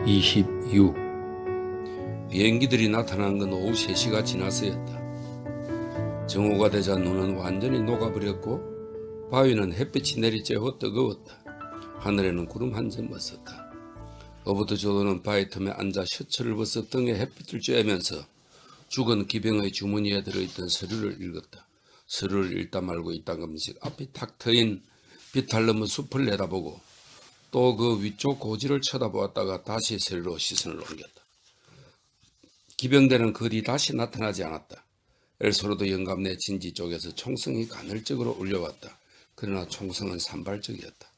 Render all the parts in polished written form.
26. 비행기들이 나타난 건 오후 3시가 지나서였다. 정오가 되자 눈은 완전히 녹아버렸고 바위는 햇빛이 내리쬐어 뜨거웠다. 하늘에는 구름 한 점 없었다. 로버트 조던은 바위 틈에 앉아 셔츠를 벗어 등에 햇빛을 쬐면서 죽은 기병의 주머니에 들어있던 서류를 읽었다. 서류를 읽다 말고 있다금씩 앞이 탁 트인 비탈 넘은 숲을 내다보고 또 그 위쪽 고지를 쳐다보았다가 다시 서류로 시선을 옮겼다. 기병대는 그리 다시 나타나지 않았다. 엘소로도 영감 내 진지 쪽에서 총성이 간헐적으로 울려왔다. 그러나 총성은 산발적이었다.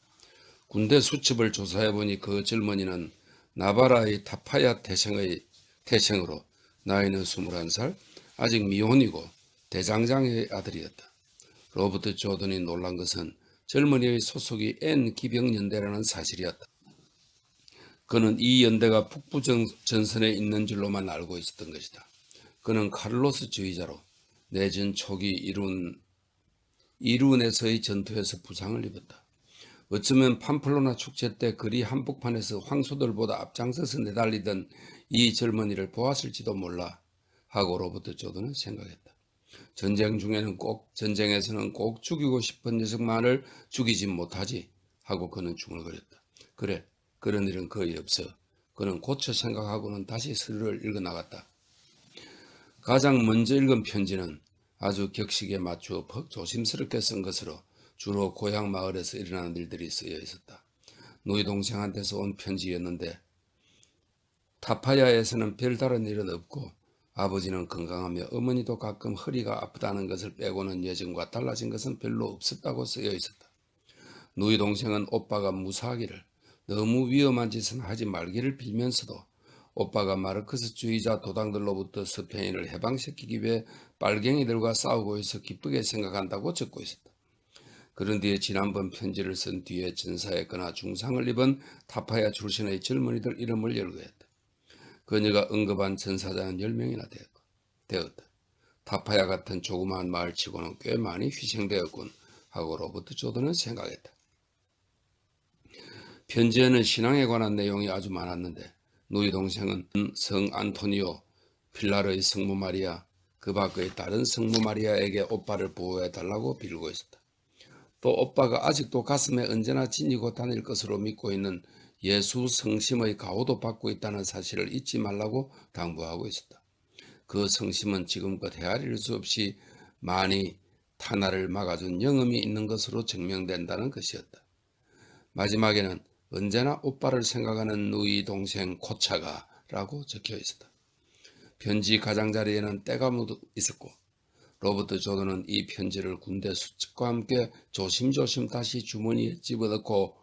군대 수첩을 조사해보니 그 젊은이는 나바라의 타파야 태생으로 나이는 21살, 아직 미혼이고 대장장의 아들이었다. 로버트 조던이 놀란 것은 젊은이의 소속이 N 기병연대라는 사실이었다. 그는 이 연대가 북부 전선에 있는 줄로만 알고 있었던 것이다. 그는 카를로스주의자로 내전 초기 이룬에서의 전투에서 부상을 입었다. 어쩌면 팜플로나 축제 때 그리 한복판에서 황소들보다 앞장서서 내달리던 이 젊은이를 보았을지도 몰라 하고 로버트 조던은 생각했다. 전쟁에서는 꼭 죽이고 싶은 녀석만을 죽이지 못하지 하고 그는 중얼거렸다. 그래, 그런 일은 거의 없어. 그는 고쳐 생각하고는 다시 서류를 읽어나갔다. 가장 먼저 읽은 편지는 아주 격식에 맞추어 퍽 조심스럽게 쓴 것으로 주로 고향 마을에서 일어나는 일들이 쓰여 있었다. 누이 동생한테서 온 편지였는데 타파야에서는 별다른 일은 없고 아버지는 건강하며 어머니도 가끔 허리가 아프다는 것을 빼고는 예전과 달라진 것은 별로 없었다고 쓰여 있었다. 누이 동생은 오빠가 무사하기를, 너무 위험한 짓은 하지 말기를 빌면서도 오빠가 마르크스주의자 도당들로부터 스페인을 해방시키기 위해 빨갱이들과 싸우고 있어 기쁘게 생각한다고 적고 있었다. 그런 뒤에 지난번 편지를 쓴 뒤에 전사했거나 중상을 입은 타파야 출신의 젊은이들 이름을 열거했다. 그녀가 언급한 전사자는 10명이나 되었다. 타파야 같은 조그마한 마을치고는 꽤 많이 희생되었군 하고 로버트 조던은 생각했다. 편지에는 신앙에 관한 내용이 아주 많았는데 누이 동생은 성 안토니오, 필라르의 성모 마리아, 그 밖의 다른 성모 마리아에게 오빠를 보호해달라고 빌고 있었다. 또 오빠가 아직도 가슴에 언제나 지니고 다닐 것으로 믿고 있는 예수 성심의 가호도 받고 있다는 사실을 잊지 말라고 당부하고 있었다. 그 성심은 지금껏 헤아릴 수 없이 많이 탄화를 막아준 영험이 있는 것으로 증명된다는 것이었다. 마지막에는 언제나 오빠를 생각하는 누이 동생 코차가 라고 적혀 있었다. 편지 가장자리에는 때가 묻어 있었고 로버트 조던은 이 편지를 군대 수첩과 함께 조심조심 다시 주머니에 집어넣고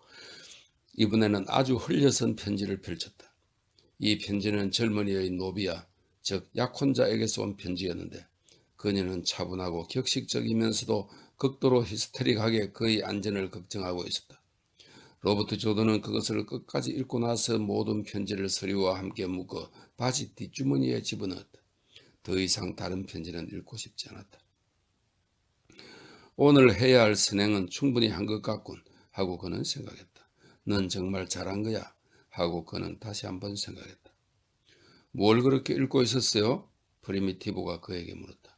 이번에는 아주 흘려선 편지를 펼쳤다. 이 편지는 젊은이의 노비야, 즉 약혼자에게서 온 편지였는데 그녀는 차분하고 격식적이면서도 극도로 히스테릭하게 그의 안전을 걱정하고 있었다. 로버트 조던은 그것을 끝까지 읽고 나서 모든 편지를 서류와 함께 묶어 바지 뒷주머니에 집어넣었다. 더 이상 다른 편지는 읽고 싶지 않았다. 오늘 해야 할 선행은 충분히 한 것 같군 하고 그는 생각했다. 넌 정말 잘한 거야 하고 그는 다시 한번 생각했다. 뭘 그렇게 읽고 있었어요? 프리미티브가 그에게 물었다.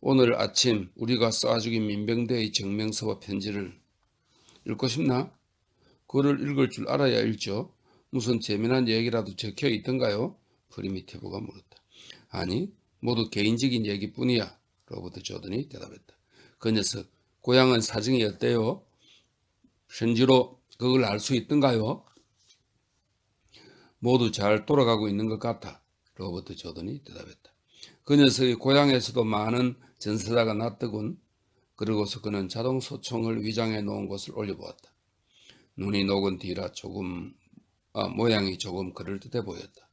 오늘 아침 우리가 쏴 죽인 민병대의 증명서와 편지를 읽고 싶나? 그를 읽을 줄 알아야 읽죠. 무슨 재미난 얘기라도 적혀 있던가요? 프리미티브가 물었다. 아니, 모두 개인적인 얘기뿐이야. 로버트 조던이 대답했다. 그 녀석, 고향은 사정이 어때요? 편지로 그걸 알 수 있던가요? 모두 잘 돌아가고 있는 것 같아. 로버트 조던이 대답했다. 그 녀석의 고향에서도 많은 전사자가 났더군. 그러고서 그는 자동 소총을 위장해 놓은 것을 올려보았다. 눈이 녹은 뒤라 모양이 조금 그럴듯해 보였다.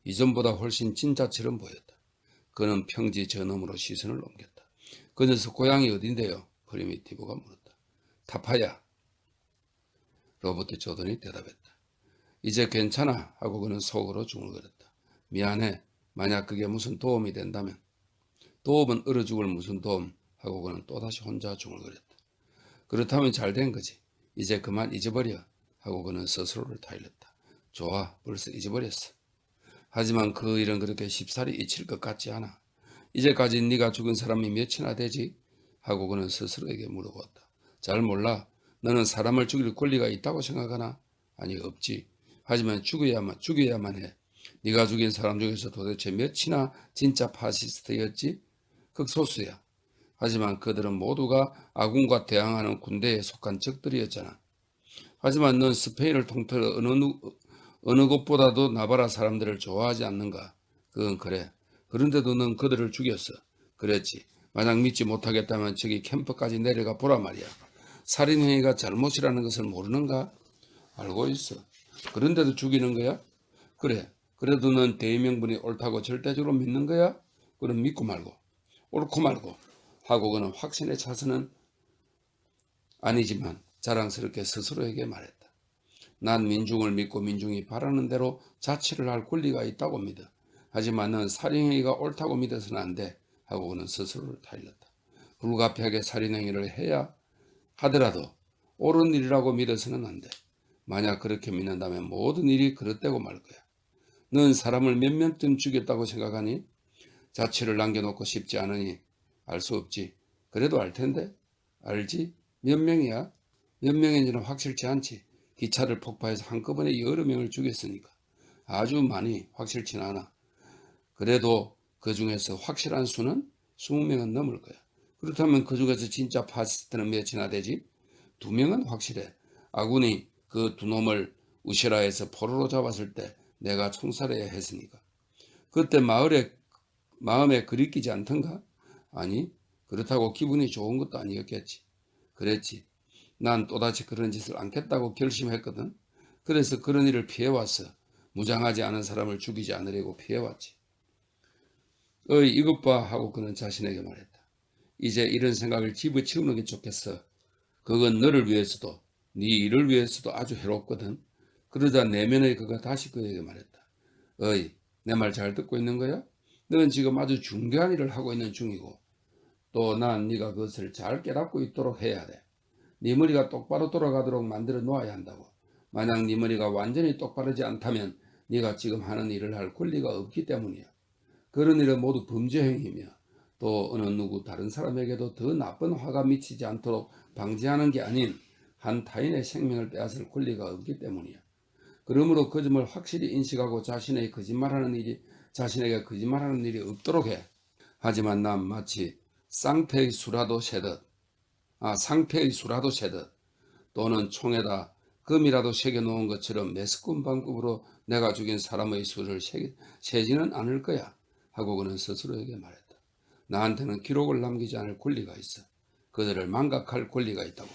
이전보다 훨씬 진짜처럼 보였다. 그는 평지 저놈으로 시선을 옮겼다. 그 녀석 고향이 어딘데요? 프리미티브가 물었다. 타파야. 로버트 조던이 대답했다. 이제 괜찮아 하고 그는 속으로 중얼거렸다. 미안해. 만약 그게 무슨 도움이 된다면. 도움은 얼어 죽을 무슨 도움 하고 그는 또다시 혼자 중얼거렸다. 그렇다면 잘 된 거지. 이제 그만 잊어버려 하고 그는 스스로를 타일렀다. 좋아, 벌써 잊어버렸어. 하지만 그 일은 그렇게 쉽사리 잊힐 것 같지 않아. 이제까지 네가 죽은 사람이 몇이나 되지? 하고 그는 스스로에게 물어봤다. 잘 몰라. 너는 사람을 죽일 권리가 있다고 생각하나? 아니, 없지. 하지만 죽여야만 해. 네가 죽인 사람 중에서 도대체 몇이나 진짜 파시스트였지? 극소수야. 하지만 그들은 모두가 아군과 대항하는 군대에 속한 적들이었잖아. 하지만 넌 스페인을 통틀어 어느 곳보다도 나바라 사람들을 좋아하지 않는가? 그건 그래. 그런데도 넌 그들을 죽였어. 그랬지. 만약 믿지 못하겠다면 저기 캠프까지 내려가 보라 말이야. 살인행위가 잘못이라는 것을 모르는가? 알고 있어. 그런데도 죽이는 거야? 그래. 그래도 넌 대의명분이 옳다고 절대적으로 믿는 거야? 그럼 믿고 말고, 옳고 말고 하고 그는 확신에 차서는 아니지만 자랑스럽게 스스로에게 말했다. 난 민중을 믿고 민중이 바라는 대로 자치를 할 권리가 있다고 믿어. 하지만 넌 살인행위가 옳다고 믿어서는 안 돼. 하고 그는 스스로를 타일렀다. 불가피하게 살인행위를 해야 하더라도 옳은 일이라고 믿어서는 안 돼. 만약 그렇게 믿는다면 모든 일이 그릇되고 말 거야. 넌 사람을 몇 명쯤 죽였다고 생각하니? 자취를 남겨놓고 싶지 않으니 알 수 없지. 그래도 알 텐데? 알지? 몇 명이야? 몇 명인지는 확실치 않지. 기차를 폭파해서 한꺼번에 여러 명을 죽였으니까. 아주 많이 확실치는 않아. 그래도 그 중에서 확실한 수는 20명은 넘을 거야. 그렇다면 그 중에서 진짜 파시스트는 몇이나 되지? 2명은 확실해. 아군이 그 두 놈을 우시라에서 포로로 잡았을 때 내가 총살해야 했으니까. 그때 마음에 그리끼지 않던가? 아니, 그렇다고 기분이 좋은 것도 아니었겠지. 그랬지. 난 또다시 그런 짓을 않겠다고 결심했거든. 그래서 그런 일을 피해왔어. 무장하지 않은 사람을 죽이지 않으려고 피해왔지. 이것 봐 하고 그는 자신에게 말했다. 이제 이런 생각을 집어치우는 게 좋겠어. 그건 너를 위해서도 네 일을 위해서도 아주 해롭거든. 그러자 내면의 그가 다시 그에게 말했다. 내 말 잘 듣고 있는 거야? 너는 지금 아주 중대한 일을 하고 있는 중이고 또 난 네가 그것을 잘 깨닫고 있도록 해야 돼. 네 머리가 똑바로 돌아가도록 만들어 놓아야 한다고. 만약 네 머리가 완전히 똑바르지 않다면 네가 지금 하는 일을 할 권리가 없기 때문이야. 그런 일은 모두 범죄 행위이며 또 어느 누구 다른 사람에게도 더 나쁜 화가 미치지 않도록 방지하는 게 아닌 한 타인의 생명을 빼앗을 권리가 없기 때문이야. 그러므로 그 점을 확실히 인식하고 자신에게 거짓말하는 일이 없도록 해. 하지만 난 마치 상패의 수라도 세듯 또는 총에다 금이라도 새겨놓은 것처럼 매스꾼 방법으로 내가 죽인 사람의 수를 세지는 않을 거야 하고 그는 스스로에게 말했다. 나한테는 기록을 남기지 않을 권리가 있어. 그들을 망각할 권리가 있다고.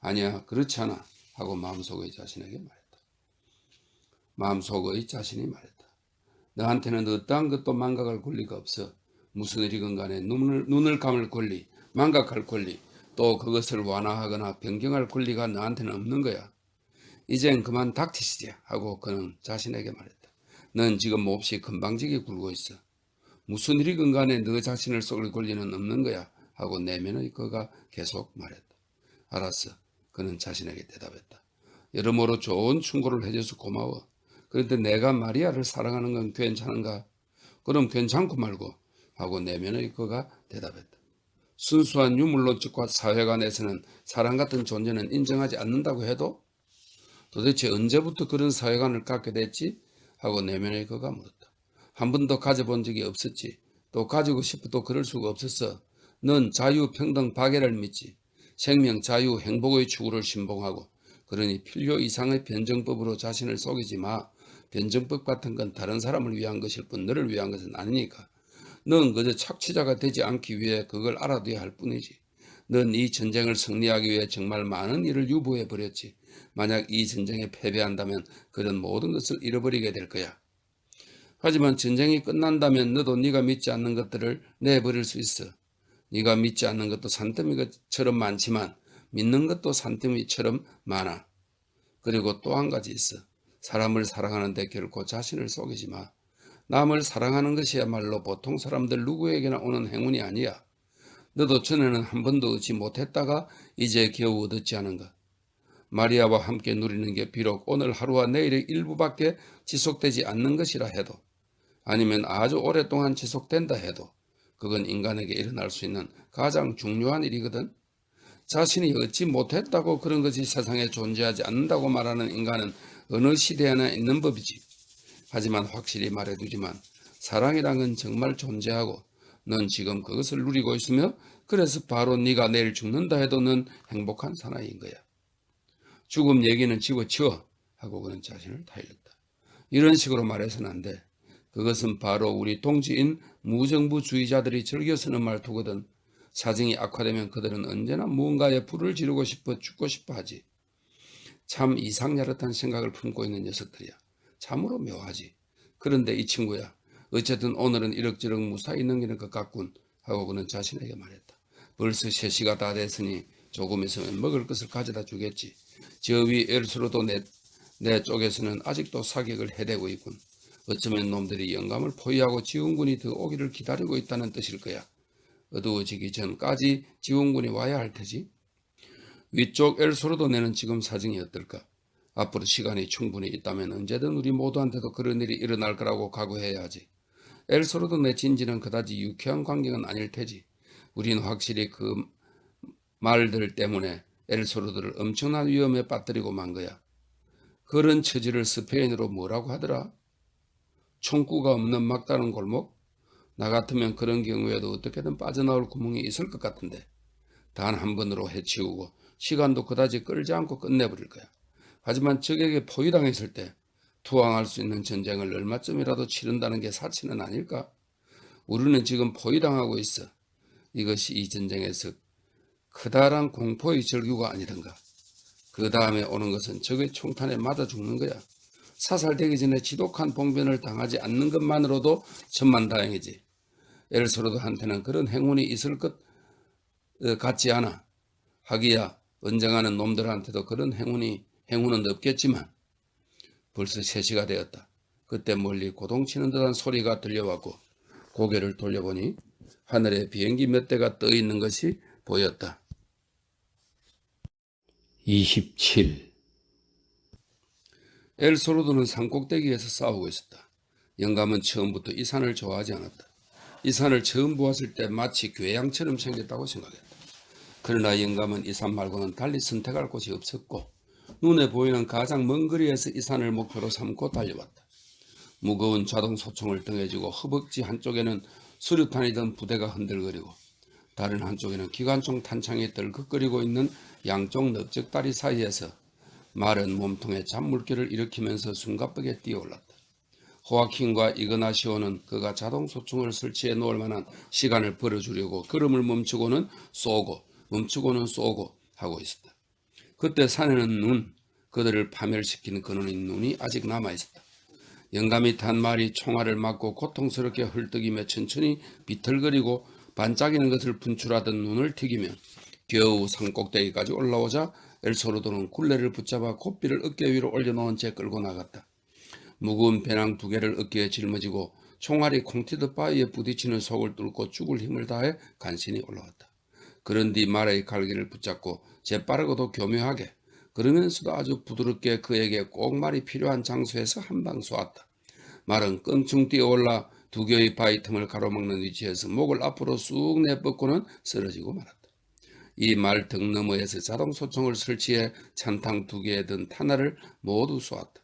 아니야, 그렇지 않아 하고 마음속의 자신이 말했다. 너한테는 어떠한 것도 망각할 권리가 없어. 무슨 일이건 간에 눈을 감을 권리, 망각할 권리, 또 그것을 완화하거나 변경할 권리가 너한테는 없는 거야. 이젠 그만 닥치시지 하고 그는 자신에게 말했다. 넌 지금 몹시 건방지게 굴고 있어. 무슨 일이건 간에 너 자신을 속일 권리는 없는 거야 하고 내면의 그가 계속 말했다. 알았어. 그는 자신에게 대답했다. 여러모로 좋은 충고를 해줘서 고마워. 그런데 내가 마리아를 사랑하는 건 괜찮은가? 그럼 괜찮고 말고 하고 내면의 그가 대답했다. 순수한 유물론적과 사회관에서는 사랑 같은 존재는 인정하지 않는다고 해도 도대체 언제부터 그런 사회관을 갖게 됐지? 하고 내면의 그가 물었다. 한 번도 가져본 적이 없었지. 또 가지고 싶어도 그럴 수가 없었어. 넌 자유, 평등, 박애를 믿지. 생명, 자유, 행복의 추구를 신봉하고 그러니 필요 이상의 변정법으로 자신을 속이지 마. 변정법 같은 건 다른 사람을 위한 것일 뿐 너를 위한 것은 아니니까. 넌 그저 착취자가 되지 않기 위해 그걸 알아둬야 할 뿐이지. 넌 이 전쟁을 승리하기 위해 정말 많은 일을 유보해 버렸지. 만약 이 전쟁에 패배한다면 그런 모든 것을 잃어버리게 될 거야. 하지만 전쟁이 끝난다면 너도 네가 믿지 않는 것들을 내버릴 수 있어. 네가 믿지 않는 것도 산더미처럼 많지만 믿는 것도 산더미처럼 많아. 그리고 또 한 가지 있어. 사람을 사랑하는데 결코 자신을 속이지 마. 남을 사랑하는 것이야말로 보통 사람들 누구에게나 오는 행운이 아니야. 너도 전에는 한 번도 얻지 못했다가 이제 겨우 얻었지 않은가. 마리아와 함께 누리는 게 비록 오늘 하루와 내일의 일부밖에 지속되지 않는 것이라 해도, 아니면 아주 오랫동안 지속된다 해도 그건 인간에게 일어날 수 있는 가장 중요한 일이거든. 자신이 얻지 못했다고 그런 것이 세상에 존재하지 않는다고 말하는 인간은 어느 시대에나 있는 법이지. 하지만 확실히 말해두지만 사랑이란 건 정말 존재하고 넌 지금 그것을 누리고 있으며 그래서 바로 네가 내일 죽는다 해도 넌 행복한 사나이인 거야. 죽음 얘기는 집어치워 하고 그는 자신을 타일렀다. 이런 식으로 말해서는 안 돼. 그것은 바로 우리 동지인 무정부주의자들이 즐겨 쓰는 말투거든. 사정이 악화되면 그들은 언제나 무언가에 불을 지르고 싶어 죽고 싶어 하지. 참 이상야릇한 생각을 품고 있는 녀석들이야. 참으로 묘하지. 그런데 이 친구야, 어쨌든 오늘은 이럭저럭 무사히 넘기는 것 같군 하고 그는 자신에게 말했다. 벌써 3시가 다 됐으니 조금 있으면 먹을 것을 가져다 주겠지. 저 위 엘수로도 내 쪽에서는 아직도 사격을 해대고 있군. 어쩌면 놈들이 영감을 포위하고 지원군이 더 오기를 기다리고 있다는 뜻일 거야. 어두워지기 전까지 지원군이 와야 할 테지. 위쪽 엘소로도 내는 지금 사정이 어떨까? 앞으로 시간이 충분히 있다면 언제든 우리 모두한테도 그런 일이 일어날 거라고 각오해야 하지. 엘소로도 내 진지는 그다지 유쾌한 광경은 아닐 테지. 우린 확실히 그 말들 때문에 엘소로들을 엄청난 위험에 빠뜨리고 만 거야. 그런 처지를 스페인어로 뭐라고 하더라? 총구가 없는 막다른 골목? 나 같으면 그런 경우에도 어떻게든 빠져나올 구멍이 있을 것 같은데 단 한 번으로 해치우고 시간도 그다지 끌지 않고 끝내버릴 거야. 하지만 적에게 포위당했을 때 투항할 수 있는 전쟁을 얼마쯤이라도 치른다는 게 사치는 아닐까? 우리는 지금 포위당하고 있어. 이것이 이 전쟁에서 커다란 공포의 절규가 아니던가. 그 다음에 오는 것은 적의 총탄에 맞아 죽는 거야. 사살되기 전에 지독한 봉변을 당하지 않는 것만으로도 천만다행이지. 엘소로드한테는 그런 행운이 있을 것 같지 않아. 하기야 언쟁하는 놈들한테도 그런 행운은 없겠지만 벌써 3시가 되었다. 그때 멀리 고동치는 듯한 소리가 들려왔고 고개를 돌려보니 하늘에 비행기 몇 대가 떠 있는 것이 보였다. 27. 엘소로드는 산꼭대기에서 싸우고 있었다. 영감은 처음부터 이 산을 좋아하지 않았다. 이 산을 처음 보았을 때 마치 괴양처럼 생겼다고 생각했다. 그러나 영감은 이 산 말고는 달리 선택할 곳이 없었고 눈에 보이는 가장 먼 거리에서 이 산을 목표로 삼고 달려왔다. 무거운 자동 소총을 등에 지고 허벅지 한쪽에는 수류탄이 든 부대가 흔들거리고 다른 한쪽에는 기관총 탄창이 떨컥거리고 있는 양쪽 넓적다리 사이에서 마른 몸통에 잔물결을 일으키면서 숨가쁘게 뛰어올랐다. 호아킨과 이그나시오는 그가 자동소총을 설치해 놓을 만한 시간을 벌어주려고 걸음을 멈추고는 쏘고 하고 있었다. 그때 산에는 그들을 파멸시킨 그놈의 눈이 아직 남아있었다. 영감이 탄 말이 총알을 맞고 고통스럽게 헐떡이며 천천히 비틀거리고 반짝이는 것을 분출하던 눈을 튀기며 겨우 산꼭대기까지 올라오자 엘소로도는 굴레를 붙잡아 고삐를 어깨 위로 올려놓은 채 끌고 나갔다. 무거운 배낭 2개를 어깨에 짊어지고 총알이 콩티드 바위에 부딪히는 속을 뚫고 죽을 힘을 다해 간신히 올라왔다. 그런 뒤 말의 갈기를 붙잡고 재빠르고도 교묘하게 그러면서도 아주 부드럽게 그에게 꼭 말이 필요한 장소에서 한 방 쏘았다. 말은 껑충 뛰어올라 2개의 바위 틈을 가로막는 위치에서 목을 앞으로 쑥 내뻗고는 쓰러지고 말았다. 이 말 등 너머에서 자동소총을 설치해 찬탕 2개에 든 탄알을 모두 쏘았다.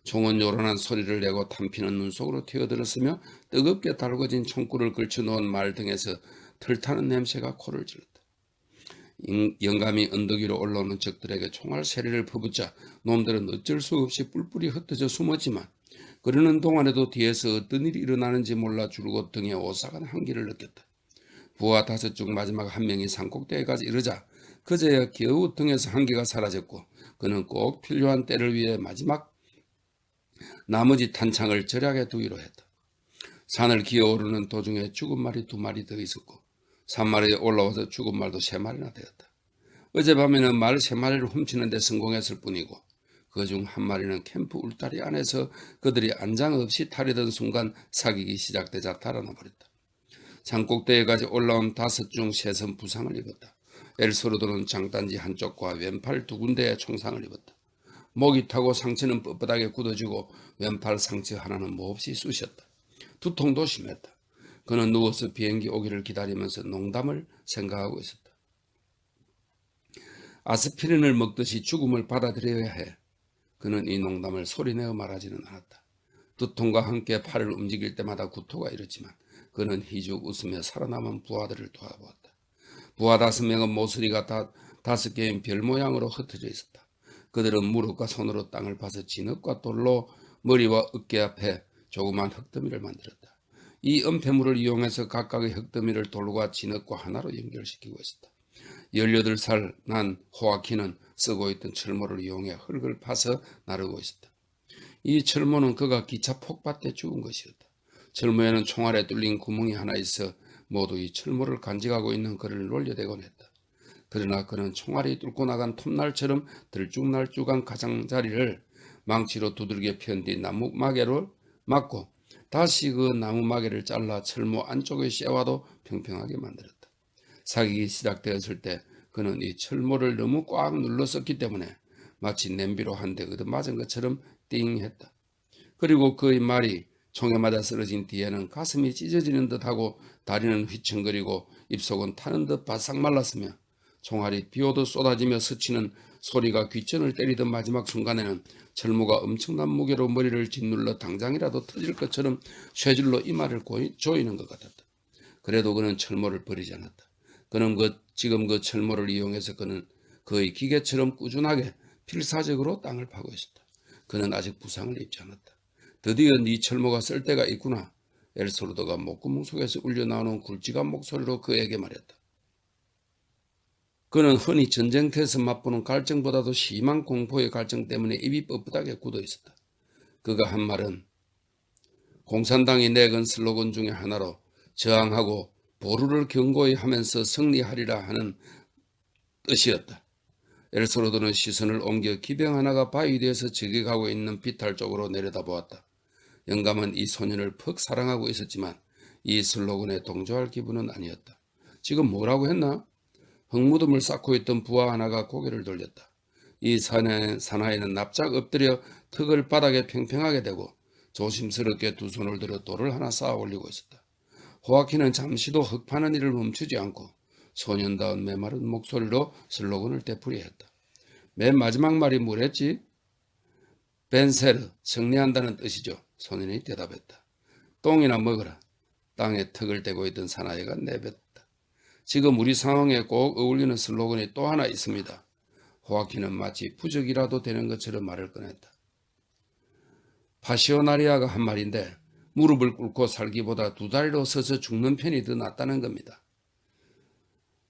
총은 요란한 소리를 내고 탄피는 눈 속으로 튀어들었으며 뜨겁게 달궈진 총구를 걸쳐놓은 말 등에서 털타는 냄새가 코를 찔렀다. 영감이 언덕 위로 올라오는 적들에게 총알 세례를 퍼붓자 놈들은 어쩔 수 없이 뿔뿔이 흩어져 숨었지만 그러는 동안에도 뒤에서 어떤 일이 일어나는지 몰라 줄곧 등에 오싹한 한기를 느꼈다. 부하 5 중 마지막 한 명이 산꼭대기까지 이르자 그제야 겨우 등에서 한기가 사라졌고 그는 꼭 필요한 때를 위해 마지막 나머지 탄창을 절약해 두기로 했다. 산을 기어오르는 도중에 죽은 말이 2마리 더 있었고 산마리에 올라와서 죽은 말도 3마리나 되었다. 어젯밤에는 말 3마리를 훔치는 데 성공했을 뿐이고 그중 1마리는 캠프 울타리 안에서 그들이 안장 없이 타려던 순간 사격이 시작되자 달아나 버렸다. 산꼭대기까지 올라온 5 중 3은 부상을 입었다. 엘소르도는 장단지 한쪽과 왼팔 두 군데에 총상을 입었다. 목이 타고 상체는 뻣뻣하게 굳어지고 왼팔 상체 하나는 몹시 쑤셨다. 두통도 심했다. 그는 누워서 비행기 오기를 기다리면서 농담을 생각하고 있었다. 아스피린을 먹듯이 죽음을 받아들여야 해. 그는 이 농담을 소리내어 말하지는 않았다. 두통과 함께 팔을 움직일 때마다 구토가 일었지만 그는 희죽 웃으며 살아남은 부하들을 도와보았다. 부하 5명은 모서리가 5개인 별 모양으로 흩어져 있었다. 그들은 무릎과 손으로 땅을 파서 진흙과 돌로 머리와 어깨 앞에 조그만 흙더미를 만들었다. 이 은폐물을 이용해서 각각의 흙더미를 돌과 진흙과 하나로 연결시키고 있었다. 18살 난 호아킨은 쓰고 있던 철모를 이용해 흙을 파서 나르고 있었다. 이 철모는 그가 기차 폭발 때 죽은 것이었다. 철모에는 총알에 뚫린 구멍이 하나 있어 모두 이 철모를 간직하고 있는 그를 놀려대곤 했다. 그러나 그는 총알이 뚫고 나간 톱날처럼 들쭉날쭉한 가장자리를 망치로 두들겨 편 뒤 나무 마개로 막고 다시 그 나무 마개를 잘라 철모 안쪽의 쇠와도 평평하게 만들었다. 사격이 시작되었을 때 그는 이 철모를 너무 꽉 눌렀었기 때문에 마치 냄비로 한 대 얻어맞은 것처럼 띵 했다. 그리고 그의 말이 총에 맞아 쓰러진 뒤에는 가슴이 찢어지는 듯하고 다리는 휘청거리고 입속은 타는 듯 바싹 말랐으며 총알이 비오듯 쏟아지며 스치는 소리가 귓전을 때리던 마지막 순간에는 철모가 엄청난 무게로 머리를 짓눌러 당장이라도 터질 것처럼 쇠줄로 이마를 조이는 것 같았다. 그래도 그는 철모를 버리지 않았다. 그는 지금 그 철모를 이용해서 그는 그의 기계처럼 꾸준하게 필사적으로 땅을 파고 있었다. 그는 아직 부상을 입지 않았다. 드디어 네 철모가 쓸 데가 있구나. 엘소르도가 목구멍 속에서 울려나오는 굵직한 목소리로 그에게 말했다. 그는 흔히 전쟁터에서 맛보는 갈증보다도 심한 공포의 갈증 때문에 입이 뻣뻣하게 굳어 있었다. 그가 한 말은 공산당이 내건 슬로건 중의 하나로 저항하고 보루를 경고히 하면서 승리하리라 하는 뜻이었다. 엘소르도는 시선을 옮겨 기병 하나가 바위 뒤에서 저격하고 있는 비탈 쪽으로 내려다보았다. 영감은 이 소년을 퍽 사랑하고 있었지만 이 슬로건에 동조할 기분은 아니었다. 지금 뭐라고 했나? 흙무덤을 쌓고 있던 부하 하나가 고개를 돌렸다. 이 사나이는 납작 엎드려 턱을 바닥에 팽팽하게 대고 조심스럽게 두 손을 들어 돌을 하나 쌓아 올리고 있었다. 호아킨은 잠시도 흙 파는 일을 멈추지 않고 소년다운 메마른 목소리로 슬로건을 되풀이했다. 맨 마지막 말이 뭐랬지? 벤세르, 승리한다는 뜻이죠. 소년이 대답했다. 똥이나 먹어라. 땅에 턱을 대고 있던 사나이가 내뱉었다. 지금 우리 상황에 꼭 어울리는 슬로건이 또 하나 있습니다. 호아킨은 마치 부적이라도 되는 것처럼 말을 꺼냈다. 파시오나리아가 한 말인데 무릎을 꿇고 살기보다 두 다리로 서서 죽는 편이 더 낫다는 겁니다.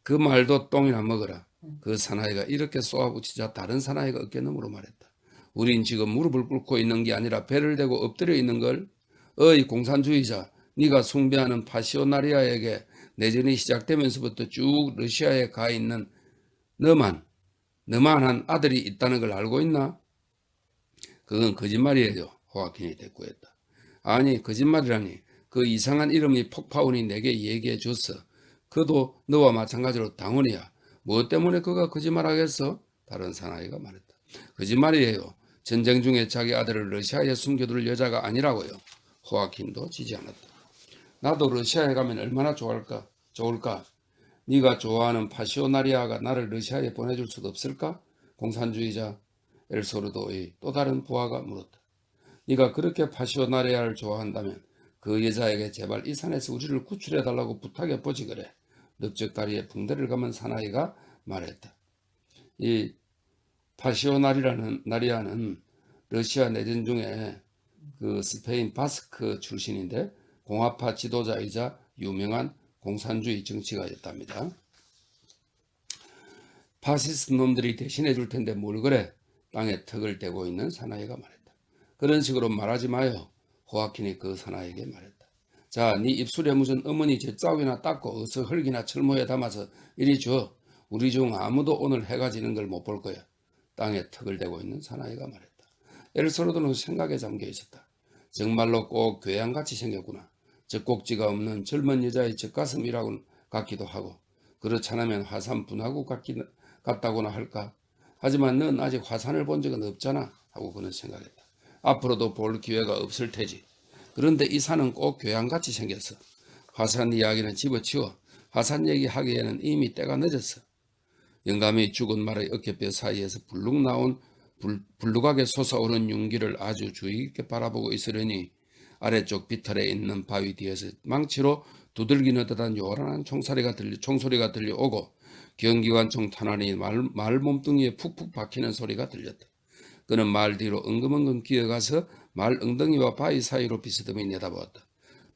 그 말도 똥이나 먹어라. 그 사나이가 이렇게 쏘아붙이자 다른 사나이가 어깨너머로 말했다. 우린 지금 무릎을 꿇고 있는 게 아니라 배를 대고 엎드려 있는 걸. 어이 공산주의자, 네가 숭배하는 파시오나리아에게 내전이 시작되면서부터 쭉 러시아에 가 있는 너만한 아들이 있다는 걸 알고 있나? 그건 거짓말이에요. 호아킨이 대꾸했다. 아니 거짓말이라니. 그 이상한 이름이 폭파운이 내게 얘기해 줬어. 그도 너와 마찬가지로 당원이야. 무엇 때문에 그가 거짓말하겠어? 다른 사나이가 말했다. 거짓말이에요. 전쟁 중에 자기 아들을 러시아에 숨겨둘 여자가 아니라고요. 호아킨도 지지 않았다. 나도 러시아에 가면 얼마나 좋을까? 네가 좋아하는 파시오나리아가 나를 러시아에 보내줄 수도 없을까? 공산주의자 엘소르도의 또 다른 부하가 물었다. 네가 그렇게 파시오나리아를 좋아한다면 그 여자에게 제발 이 산에서 우리를 구출해달라고 부탁해보지 그래. 넓적다리에 붕대를 감은 사나이가 말했다. 이 파시오나리아는 러시아 내전 중에 그 스페인 바스크 출신인데 공화파 지도자이자 유명한 공산주의 정치가였답니다. 파시스트 놈들이 대신해 줄 텐데 뭘 그래? 땅에 턱을 대고 있는 사나이가 말했다. 그런 식으로 말하지 마요. 호아킨이 그 사나이에게 말했다. 자, 네 입술에 묻은 어머니 젖자국이나 닦고 어서 흙이나 철모에 담아서 이리 줘. 우리 중 아무도 오늘 해가 지는 걸 못 볼 거야. 땅에 턱을 대고 있는 사나이가 말했다. 엘소르도는 생각에 잠겨 있었다. 정말로 꼭 괴양같이 생겼구나. 젖꼭지가 없는 젊은 여자의 젖가슴이라고 같기도 하고 그렇지 않으면 화산 분화구 같다고나 할까? 하지만 넌 아직 화산을 본 적은 없잖아 하고 그는 생각했다. 앞으로도 볼 기회가 없을 테지. 그런데 이 산은 꼭 교양같이 생겼어. 화산 이야기는 집어치워. 화산 얘기하기에는 이미 때가 늦었어. 영감이 죽은 말의 어깨뼈 사이에서 불룩하게 솟아오른 윤기를 아주 주의 깊게 바라보고 있으려니 아래쪽 비탈에 있는 바위 뒤에서 망치로 두들기는 듯한 요란한 총소리가 들려오고 경기관총 탄환이 말 몸뚱이에 푹푹 박히는 소리가 들렸다. 그는 말 뒤로 엉금엉금 기어가서 말 엉덩이와 바위 사이로 비스듬히 내다보았다.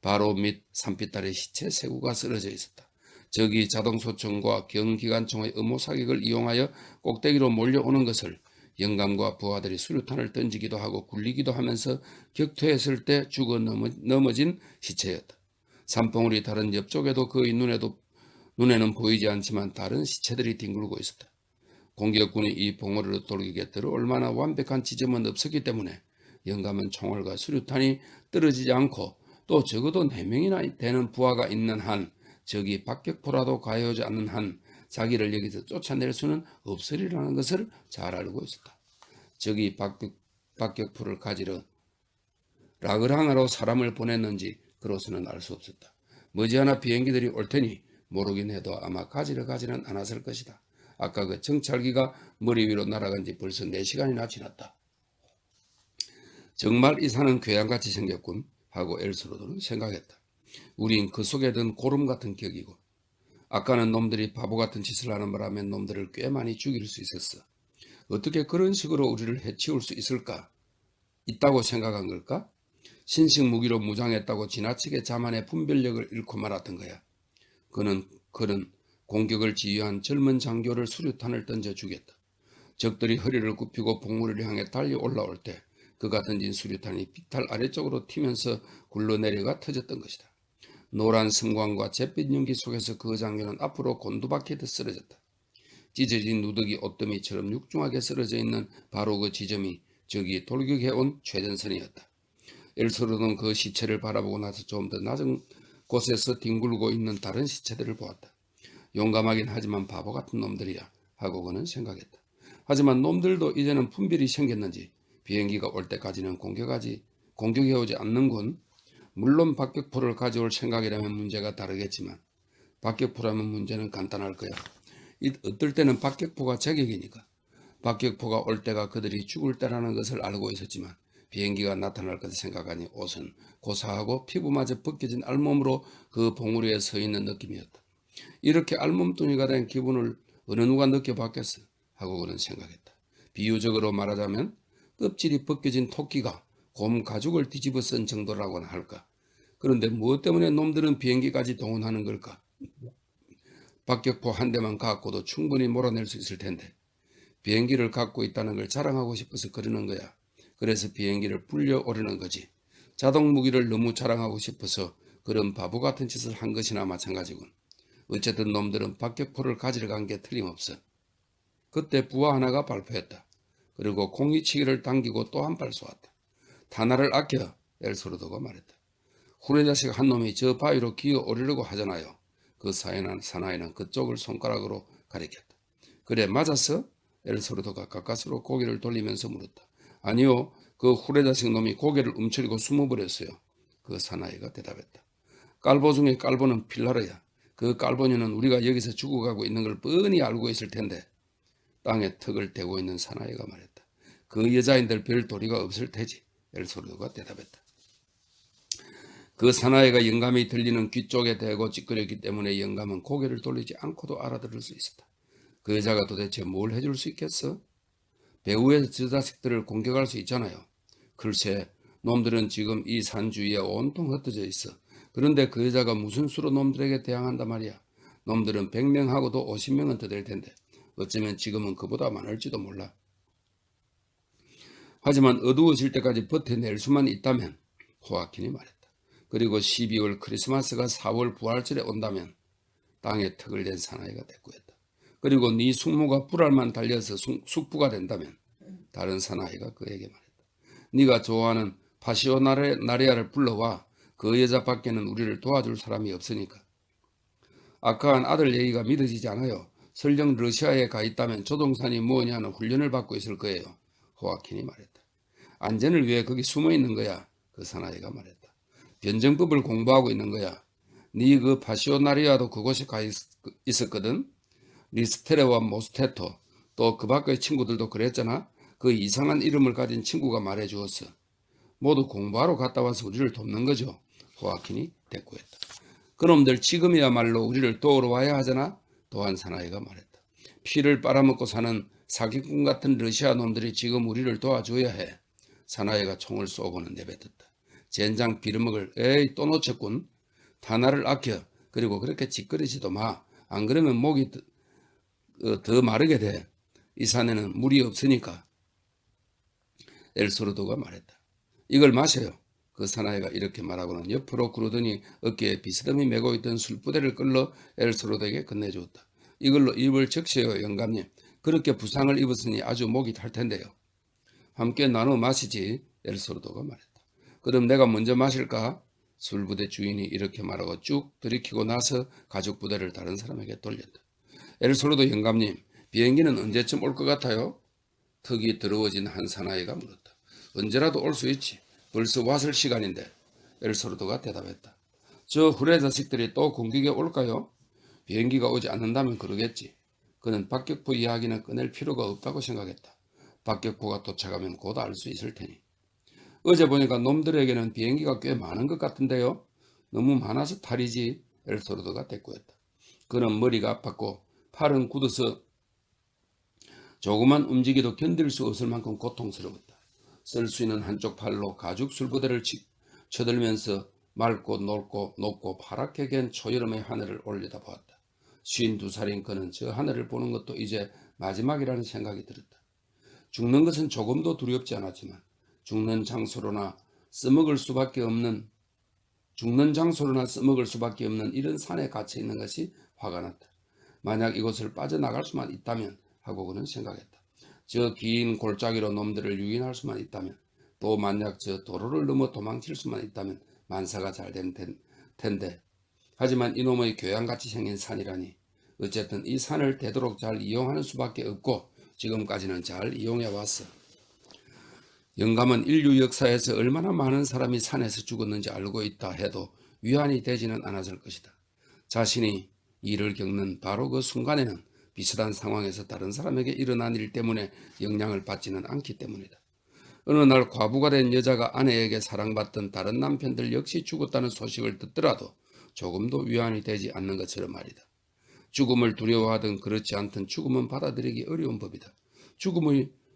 바로 밑 산비탈에 시체 세 구가 쓰러져 있었다. 저기 자동소총과 경기관총의 음모사격을 이용하여 꼭대기로 몰려오는 것을 영감과 부하들이 수류탄을 던지기도 하고 굴리기도 하면서 격퇴했을 때 죽어 넘어진 시체였다. 산봉우리 다른 옆쪽에도 그의 눈에는 보이지 않지만 다른 시체들이 뒹굴고 있었다. 공격군이 이 봉우리로 돌기게 들어 얼마나 완벽한 지점은 없었기 때문에 영감은 총알과 수류탄이 떨어지지 않고 또 적어도 4명이나 되는 부하가 있는 한, 저기 박격포라도 가해오지 않는 한 자기를 여기서 쫓아낼 수는 없으리라는 것을 잘 알고 있었다. 저기 박격포를 가지러 라그랑으로 사람을 보냈는지 그로서는 알 수 없었다. 머지않아 비행기들이 올 테니 모르긴 해도 아마 가지러 가지는 않았을 것이다. 아까 그 정찰기가 머리 위로 날아간 지 벌써 4시간이나 지났다. 정말 이 산은 괴양같이 생겼군 하고 엘스로드는 생각했다. 우린 그 속에 든 고름 같은 격이고 아까는 놈들이 바보 같은 짓을 하는 바람에 놈들을 꽤 많이 죽일 수 있었어. 어떻게 그런 식으로 우리를 해치울 수 있다고 생각한 걸까? 신식 무기로 무장했다고 지나치게 자만의 분별력을 잃고 말았던 거야. 그는 공격을 지휘한 젊은 장교를 수류탄을 던져 주겠다. 적들이 허리를 굽히고 봉우리를 향해 달려 올라올 때 그가 던진 수류탄이 비탈 아래쪽으로 튀면서 굴러내려가 터졌던 것이다. 노란 승광과 잿빛 연기 속에서 그 장교는 앞으로 곤두박히듯 쓰러졌다. 찢어진 누더기 옷더미처럼 육중하게 쓰러져 있는 바로 그 지점이 저기 돌격해온 최전선이었다. 엘스로는 그 시체를 바라보고 나서 좀 더 낮은 곳에서 뒹굴고 있는 다른 시체들을 보았다. 용감하긴 하지만 바보 같은 놈들이야 하고 그는 생각했다. 하지만 놈들도 이제는 분별이 생겼는지 비행기가 올 때까지는 공격해오지 않는군. 물론 박격포를 가져올 생각이라면 문제가 다르겠지만 박격포라면 문제는 간단할 거야. 어떨 때는 박격포가 저격이니까. 박격포가 올 때가 그들이 죽을 때라는 것을 알고 있었지만 비행기가 나타날 것을 생각하니 옷은 고사하고 피부마저 벗겨진 알몸으로 그 봉우리에 서 있는 느낌이었다. 이렇게 알몸뚱이가 된 기분을 어느 누가 느껴봤겠어 하고 그는 생각했다. 비유적으로 말하자면 껍질이 벗겨진 토끼가 곰 가죽을 뒤집어 쓴 정도라고나 할까. 그런데 무엇 때문에 놈들은 비행기까지 동원하는 걸까? 박격포 한 대만 갖고도 충분히 몰아낼 수 있을 텐데 비행기를 갖고 있다는 걸 자랑하고 싶어서 그러는 거야. 그래서 비행기를 불려오려는 거지. 자동 무기를 너무 자랑하고 싶어서 그런 바보 같은 짓을 한 것이나 마찬가지군. 어쨌든 놈들은 박격포를 가지러 간 게 틀림없어. 그때 부하 하나가 발표했다. 그리고 공이치기를 당기고 또 한 발 쏘았다. 탄화를 아껴, 엘스로드가 말했다. 후레자식 한 놈이 저 바위로 기어 오르려고 하잖아요. 그 사나이는 그쪽을 손가락으로 가리켰다. 그래, 맞았어? 엘스로드가 가까스로 고개를 돌리면서 물었다. 아니요, 그 후레자식 놈이 고개를 움츠리고 숨어버렸어요. 그 사나이가 대답했다. 깔보 중에 깔보는 필라르야. 그 깔보녀는 우리가 여기서 죽어가고 있는 걸 뻔히 알고 있을 텐데. 땅에 턱을 대고 있는 사나이가 말했다. 그 여자인들 별 도리가 없을 테지. 엘스로드가 대답했다. 그 사나이가 영감이 들리는 귀 쪽에 대고 찌끄렸기 때문에 영감은 고개를 돌리지 않고도 알아들을 수 있었다. 그 여자가 도대체 뭘 해줄 수 있겠어? 배후에서 저 자식들을 공격할 수 있잖아요. 글쎄, 놈들은 지금 이 산 주위에 온통 흩어져 있어. 그런데 그 여자가 무슨 수로 놈들에게 대항한단 말이야. 놈들은 100명하고도 50명은 더 될 텐데 어쩌면 지금은 그보다 많을지도 몰라. 하지만 어두워질 때까지 버텨낼 수만 있다면, 호아킨이 말했다. 그리고 12월 크리스마스가 4월 부활절에 온다면 땅에 턱을 댄 사나이가 대꾸했다. 그리고 네 숙모가 불알만 달려서 숙부가 된다면, 다른 사나이가 그에게 말했다. 네가 좋아하는 파시오나리아를 불러와. 그 여자 밖에는 우리를 도와줄 사람이 없으니까. 아까한 아들 얘기가 믿어지지 않아요. 설령 러시아에 가 있다면 조종사니 뭐냐는 훈련을 받고 있을 거예요. 호아킨이 말했다. 안전을 위해 거기 숨어 있는 거야. 그 사나이가 말했다. 변정법을 공부하고 있는 거야. 네 그 파시오나리아도 그곳에 가 있었거든. 리스테레와 모스테토 또 그 밖의 친구들도 그랬잖아. 그 이상한 이름을 가진 친구가 말해주었어. 모두 공부하러 갔다 와서 우리를 돕는 거죠. 호아킨이 대꾸했다. 그놈들 지금이야말로 우리를 도우러 와야 하잖아. 또한 사나이가 말했다. 피를 빨아먹고 사는 사기꾼 같은 러시아 놈들이 지금 우리를 도와줘야 해. 사나이가 총을 쏘고는 내뱉었다. 젠장 빌어먹을 에이 또 놓쳤군. 탄화를 아껴. 그리고 그렇게 짓거리지도 마. 안 그러면 목이 더 마르게 돼. 이 산에는 물이 없으니까. 엘소르도가 말했다. 이걸 마셔요. 그 사나이가 이렇게 말하고는 옆으로 구르더니 어깨에 비스듬히 메고 있던 술부대를 끌러 엘소르도에게 건네주었다. 이걸로 입을 적셔요, 영감님. 그렇게 부상을 입었으니 아주 목이 탈 텐데요. 함께 나눠 마시지, 엘소르도가 말했다. 그럼 내가 먼저 마실까? 술부대 주인이 이렇게 말하고 쭉 들이키고 나서 가죽부대를 다른 사람에게 돌렸다. 엘소르도 영감님, 비행기는 언제쯤 올 것 같아요? 턱이 더러워진 한 사나이가 물었다. 언제라도 올 수 있지. 벌써 왔을 시간인데. 엘소르도가 대답했다. 저 후레 자식들이 또 공격에 올까요? 비행기가 오지 않는다면 그러겠지. 그는 박격포 이야기는 꺼낼 필요가 없다고 생각했다. 박격포가 도착하면 곧 알 수 있을 테니. 어제 보니까 놈들에게는 비행기가 꽤 많은 것 같은데요. 너무 많아서 탈이지. 엘소르도가 대꾸했다. 그는 머리가 아팠고 팔은 굳어서 조그만 움직이도 견딜 수 없을 만큼 고통스러웠다. 쓸 수 있는 한쪽 팔로 가죽 술부대를 쳐들면서 맑고 높고 파랗게 갠 초여름의 하늘을 올려다보았다. 52살인 그는 저 하늘을 보는 것도 이제 마지막이라는 생각이 들었다. 죽는 것은 조금도 두렵지 않았지만 죽는 장소로나 써먹을 수밖에 없는 이런 산에 갇혀 있는 것이 화가 났다. 만약 이곳을 빠져나갈 수만 있다면 하고 그는 생각했다. 저 긴 골짜기로 놈들을 유인할 수만 있다면, 또 만약 저 도로를 넘어 도망칠 수만 있다면 만사가 잘 된 텐데. 하지만 이놈의 교양같이 생긴 산이라니. 어쨌든 이 산을 되도록 잘 이용하는 수밖에 없고 지금까지는 잘 이용해 왔어. 영감은 인류 역사에서 얼마나 많은 사람이 산에서 죽었는지 알고 있다 해도 위안이 되지는 않았을 것이다. 자신이 일을 겪는 바로 그 순간에는 비슷한 상황에서 다른 사람에게 일어난 일 때문에 영향을 받지는 않기 때문이다. 어느 날 과부가 된 여자가 아내에게 사랑받던 다른 남편들 역시 죽었다는 소식을 듣더라도 조금도 위안이 되지 않는 것처럼 말이다. 죽음을 두려워하든 그렇지 않든 죽음은 받아들이기 어려운 법이다.